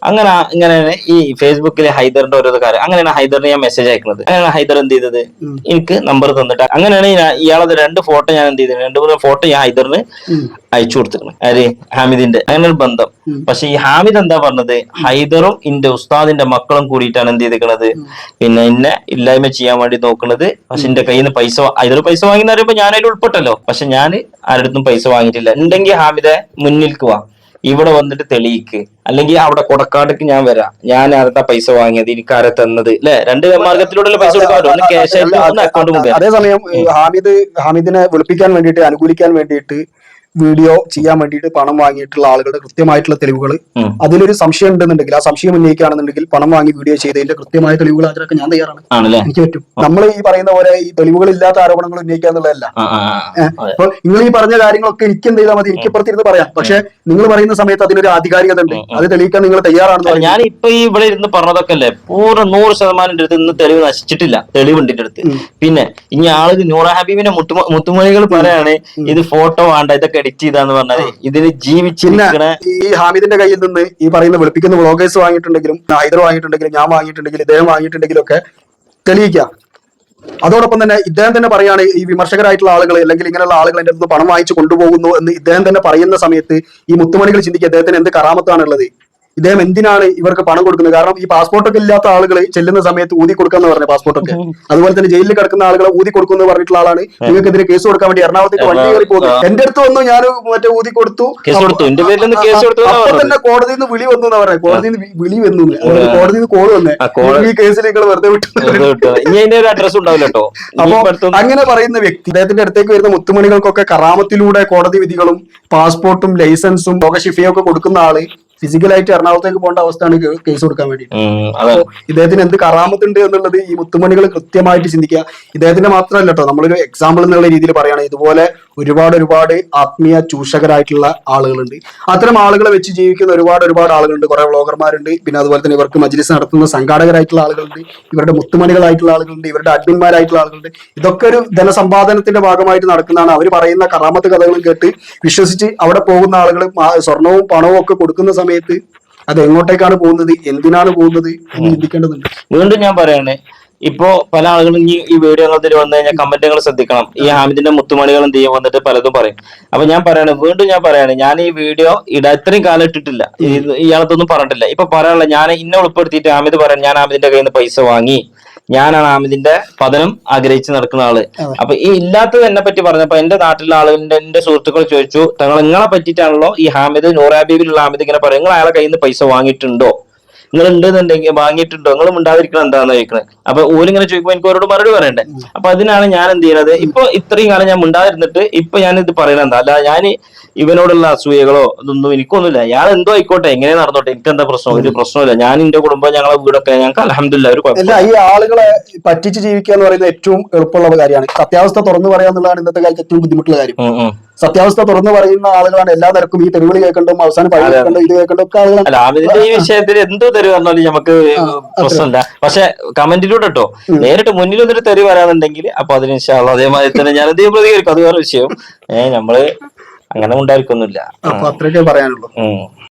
ഇങ്ങനെയാണ് ഈ ഫേസ്ബുക്കിലെ ഹൈദറിന്റെ ഓരോ കാര്യം. അങ്ങനെയാണ് ഹൈദറിന് ഞാൻ മെസ്സേജ് അയക്കുന്നത്. അങ്ങനെയാണ് ഹൈദർ എന്ത് ചെയ്തത്, എനിക്ക് നമ്പർ തന്നിട്ട് അങ്ങനെയാണ് ഇയാളത് 2 ഫോട്ടോ ഞാൻ എന്ത് ചെയ്തത്, 2-3 ഫോട്ടോ ഞാൻ ഹൈദറിന് അയച്ചു കൊടുത്തിരുന്നു. ആര്, ഹാമിദിന്റെ. അങ്ങനെ ഒരു ബന്ധം. പക്ഷെ ഈ ഹാമിദ് എന്താ പറഞ്ഞത്, ഹൈദറും എന്റെ ഉസ്താദിന്റെ മക്കളും കൂടിയിട്ടാണ് എന്ത് ചെയ്തിരിക്കണത്, പിന്നെ എന്നെ ഇല്ലായ്മ ചെയ്യാൻ വേണ്ടി നോക്കുന്നത്. പക്ഷെ എന്റെ കയ്യിൽ നിന്ന് ഹൈദർ പൈസ വാങ്ങി പറയുമ്പോ ഞാൻ അതിൽ ഉൾപ്പെട്ടല്ലോ. പക്ഷെ ഞാൻ ആരുടെ പൈസ വാങ്ങിയിട്ടില്ല. ഉണ്ടെങ്കിൽ ഹാമിദെ മുന്നിൽക്ക് വാ, ഇവിടെ വന്നിട്ട് തെളിയിക്ക്, അല്ലെങ്കിൽ അവിടെ കൊടക്കാടേക്ക് ഞാൻ വരാം, ഞാൻ ആരുടെ പൈസ വാങ്ങിയത്, എനിക്ക് ആരെ തന്നത്, അല്ലെ? 2 മാർഗത്തിലൂടെ പൈസ കൊടുക്കാൻ. ഒന്ന് ക്യാഷ് ആയിട്ട്, ഒന്ന് അക്കൗണ്ട് മുഖേന. അതേസമയം ഹാമിദിനെ വിളിപ്പിക്കാൻ വേണ്ടിയിട്ട് അനുകൂലിക്കാൻ വേണ്ടിയിട്ട് വീഡിയോ ചെയ്യാൻ വേണ്ടിയിട്ട് പണം വാങ്ങിയിട്ടുള്ള ആളുകളുടെ കൃത്യമായിട്ടുള്ള തെളിവുകൾ, അതിലൊരു സംശയം ഉണ്ടെന്നുണ്ടെങ്കിൽ ആ സംശയം ഉന്നയിക്കുകയാണെന്നുണ്ടെങ്കിൽ പണം വാങ്ങി വീഡിയോ ചെയ്തതിന്റെ കൃത്യമായ തെളിവുകൾ ഹാജരാക്കാൻ ഞാൻ തയ്യാറാണ്. ആണല്ലേ? എനിക്ക് പറ്റും. നമ്മൾ ഈ പറയുന്ന പോലെ ഈ തെളിവുകൾ ഇല്ലാത്ത ആരോപണങ്ങൾ ഉന്നയിക്കുക എന്നുള്ളതല്ല. അപ്പൊ നിങ്ങൾ ഈ പറഞ്ഞ കാര്യങ്ങളൊക്കെ എനിക്ക് എന്ത് ചെയ്താൽ മതി, എനിക്ക് പുറത്തിരുന്ന് പറയാം. പക്ഷെ നിങ്ങൾ പറയുന്ന സമയത്ത് അതിനൊരു ആധികാരികത ഉണ്ട്, അത് തെളിയിക്കാൻ നിങ്ങൾ തയ്യാറാണെന്ന് പറഞ്ഞു. ഞാൻ ഇപ്പൊ ഈ ഇവിടെ ഇരുന്ന് പറഞ്ഞതൊക്കെ അല്ലേ പൂർണ്ണ 100% എന്റെ അടുത്ത് ഇന്ന് തെളിവ് നശിച്ചിട്ടില്ല, തെളിവുണ്ട് എന്റെ അടുത്ത്. പിന്നെ ഇനി ആള് നൂറ ഹബീബിന്റെ മുത്തുമണികൾ പറയാണ് ഇത് ഫോട്ടോ വേണ്ട, ഇതൊക്കെ എഡിറ്റ് ചെയ്താന്ന് പറഞ്ഞാല് ഇതിന് ജീവിച്ചിരിക്കണ ഈ ഹാമിദിന്റെ കയ്യിൽ നിന്ന് ഈ പറയുന്ന വെളുപ്പിക്കുന്ന വ്ളോഗേഴ്സ് വാങ്ങിയിട്ടുണ്ടെങ്കിലും ഹൈദർ വാങ്ങിയിട്ടുണ്ടെങ്കിലും ഞാൻ വാങ്ങിയിട്ടുണ്ടെങ്കിലും ഇദ്ദേഹം വാങ്ങിയിട്ടുണ്ടെങ്കിലും ഒക്കെ തെളിയിക്കാം. അതോടൊപ്പം തന്നെ ഇദ്ദേഹം തന്നെ പറയാണ് ഈ വിമർശകരായിട്ടുള്ള ആളുകൾ അല്ലെങ്കിൽ ഇങ്ങനെയുള്ള ആളുകൾ എന്റെ അടുത്ത് പണം വാങ്ങിച്ചു കൊണ്ടുപോകുന്നു എന്ന് ഇദ്ദേഹം തന്നെ പറയുന്ന സമയത്ത് ഈ മുത്തുമണികൾ ചിന്തിക്കുക ഇദ്ദേഹത്തിന് എന്ത് കറാമത്താണുള്ളത്, ഇദ്ദേഹം എന്തിനാണ് ഇവർക്ക് പണം കൊടുക്കുന്നത്? കാരണം ഈ പാസ്പോർട്ടൊക്കെ ഇല്ലാത്ത ആളുകൾ ചെല്ലുന്ന സമയത്ത് ഊതി കൊടുക്കാന്ന് പറഞ്ഞ പാസ്പോർട്ടൊക്കെ, അതുപോലെ തന്നെ ജയിലിൽ കിടക്കുന്ന ആളുകളെ ഊതി കൊടുക്കുന്നു പറഞ്ഞിട്ടുള്ള ആളാണ് നിങ്ങൾക്കെതിരെ കേസ് കൊടുക്കാൻ വേണ്ടി എറണാകുളത്തേക്ക് വണ്ടി കയറി പോകുന്നത്. എന്റെ അടുത്ത് വന്നു, ഞാൻ മറ്റേ ഊതി കൊടുത്തു, അപ്പൊ തന്നെ കോടതിയിൽ നിന്ന് വിളി വന്നു എന്നാ പറഞ്ഞത്. കോടതിയിൽ നിന്ന് വിളി വന്നു, കോടതിയിൽ നിന്ന് കോൾ വന്നേ, ഈ കേസിൽ നിങ്ങൾ വെറുതെ വിട്ടു. അഡ്രസ് ഉണ്ടാവില്ല കേട്ടോ. അപ്പൊ അങ്ങനെ പറയുന്ന വ്യക്തി അദ്ദേഹത്തിന്റെ അടുത്തേക്ക് വരുന്ന മുത്തുമണികൾക്കൊക്കെ കറാമത്തിലൂടെ കോടതി വിധികളും പാസ്പോർട്ടും ലൈസൻസും രോഗശിഫയും ഒക്കെ കൊടുക്കുന്ന ആള് ഫിസിക്കലായിട്ട് എറണാകുളത്തേക്ക് പോകേണ്ട അവസ്ഥയാണ് കേസ് കൊടുക്കാൻ വേണ്ടി. ഇദ്ദേഹത്തിന് എന്ത് കറാമത്തുണ്ട് എന്നുള്ളത് ഈ മുത്തുമണികൾ കൃത്യമായിട്ട് ചിന്തിക്കുക. ഇദ്ദേഹത്തിന്റെ മാത്രമല്ല കേട്ടോ, നമ്മളൊരു എക്സാമ്പിൾ എന്നുള്ള രീതിയിൽ പറയുകയാണെങ്കിൽ ഇതുപോലെ ഒരുപാട് ആത്മീയ ചൂഷകരായിട്ടുള്ള ആളുകളുണ്ട്. അത്തരം ആളുകളെ വെച്ച് ജീവിക്കുന്ന ഒരുപാട് ആളുകളുണ്ട്, കുറെ വ്ളോഗർമാരുണ്ട്. പിന്നെ അതുപോലെ തന്നെ ഇവർക്ക് മജ്ലിസ് നടത്തുന്ന സംഘാടകരായിട്ടുള്ള ആളുകളുണ്ട്, ഇവരുടെ മുത്തുമണികളായിട്ടുള്ള ആളുകളുണ്ട്, ഇവരുടെ അഡ്മിന്മാരായിട്ടുള്ള ആളുകളുണ്ട്. ഇതൊക്കെ ഒരു ധനസമ്പാദനത്തിന്റെ ഭാഗമായിട്ട് നടക്കുന്നതാണ്. അവർ പറയുന്ന കറാമത്ത് കഥകളും കേട്ട് വിശ്വസിച്ച് അവിടെ പോകുന്ന ആളുകൾ സ്വർണവും പണവും ഒക്കെ കൊടുക്കുന്ന സമയത്ത് അത് എങ്ങോട്ടേക്കാണ് പോകുന്നത്, എന്തിനാണ് പോകുന്നത് എന്ന് ചിന്തിക്കേണ്ടതുണ്ട്. വീണ്ടും ഞാൻ പറയാണ്, ഇപ്പോ പല ആളുകളും ഈ വീഡിയോ വന്നു കഴിഞ്ഞാൽ കമന്റുകൾ ശ്രദ്ധിക്കണം. ഈ ഹാമിദിന്റെ മുത്തുമണികൾ എന്ത് ചെയ്യും വന്നിട്ട് പലതും പറയും. അപ്പൊ ഞാൻ പറയാണ് ഞാൻ ഈ വീഡിയോ ഇത്രയും കാലം ഇട്ടിട്ടില്ല, ഇയാളത്തൊന്നും പറഞ്ഞിട്ടില്ല. ഇപ്പൊ പറയാനുള്ള ഞാൻ ഇന്നെ ഉൾപ്പെടുത്തിയിട്ട് ഹാമിദ് പറയാൻ ഞാൻ ഹാമിദിന്റെ കയ്യിൽ നിന്ന് പൈസ വാങ്ങി, ഞാനാണ് ഹാമിദിന്റെ പതനം ആഗ്രഹിച്ച് നടക്കുന്ന ആള്. അപ്പൊ ഈ ഇല്ലാത്തത് എന്നെ പറ്റി പറഞ്ഞപ്പോ എന്റെ നാട്ടിലെ ആളുകളുടെ എന്റെ സുഹൃത്തുക്കൾ ചോദിച്ചു, നിങ്ങളെ പറ്റിയിട്ടാണല്ലോ ഈ ഹാമിദ് നൂർ ഹബീബിലുള്ള ഹാമിദ് ഇങ്ങനെ പറയും, നിങ്ങൾ അയാളെ കയ്യിൽ നിന്ന് പൈസ വാങ്ങിയിട്ടുണ്ടോ, നിങ്ങൾ ഉണ്ടെന്നുണ്ടെങ്കിൽ വാങ്ങിയിട്ടുണ്ടോ, നിങ്ങൾ ഉണ്ടാതിരിക്കണം എന്താന്ന് ചോദിക്കണത്. അപ്പൊ ഓരിങ്ങനെ ചോദിക്കുമ്പോൾ എനിക്ക് അവരോട് മറുപടി പറയണ്ടേ. അപ്പൊ അതിനാണ് ഞാൻ എന്ത് ചെയ്യുന്നത്, ഇപ്പൊ ഇത്രയും കാലം ഞാൻ ഉണ്ടായിരുന്നിട്ട് ഇപ്പൊ ഞാൻ ഇത് പറയുന്നത് എന്താ, അല്ല ഞാൻ ഇവനോടുള്ള അസൂയകളോ ഇതൊന്നും എനിക്കൊന്നുമില്ല. ഞാൻ എന്തോ ആയിക്കോട്ടെ, എങ്ങനെ നടന്നോട്ടെ, എനിക്ക് എന്താ പ്രശ്നം, ഒരു പ്രശ്നമില്ല. ഞാൻ എന്റെ കുടുംബം, ഞങ്ങളെ വീടൊക്കെ ഞങ്ങൾക്ക് അൽഹംദുലില്ലാ ഒരു കുഴപ്പമില്ല. ഈ ആളുകളെ പറ്റിച്ച് ജീവിക്കുക എന്ന് പറയുന്നത് ഏറ്റവും എളുപ്പമുള്ള കാര്യമാണ്. സത്യാവസ്ഥ തുറന്നു പറയാ എന്നുള്ളതാണ് ഇന്നത്തെ കാലത്ത് ഏറ്റവും ബുദ്ധിമുട്ടുള്ള കാര്യം. സത്യാവസ്ഥ തുറന്നു പറയുന്ന ആളുകളാണ് എല്ലാ നിരക്കും ഈ തെരുവിളി കേൾക്കണ്ടും അവസാനം പഴയ കേൾക്കണ്ടോ ഇത് കേൾക്കണ്ടോ ഒക്കെ ആളുകളാണ്. ഈ വിഷയത്തിൽ എന്തോ തെരുവ് പറഞ്ഞാലും നമുക്ക് പ്രശ്നമില്ല. പക്ഷെ കമന്റിലൂടെ കേട്ടോ, നേരിട്ട് മുന്നിൽ വന്നിട്ട് തെരുവ് വരാന്നുണ്ടെങ്കിൽ അപ്പൊ അതിന് അതേമാതിരി തന്നെ ഞാൻ അധികം പ്രതികരിക്കും. അത് വേറെ വിഷയം. നമ്മള് അങ്ങനെ ഉണ്ടായിരിക്കൊന്നുമില്ല. അപ്പൊ അത്രയൊക്കെ പറയാനുള്ളൂ.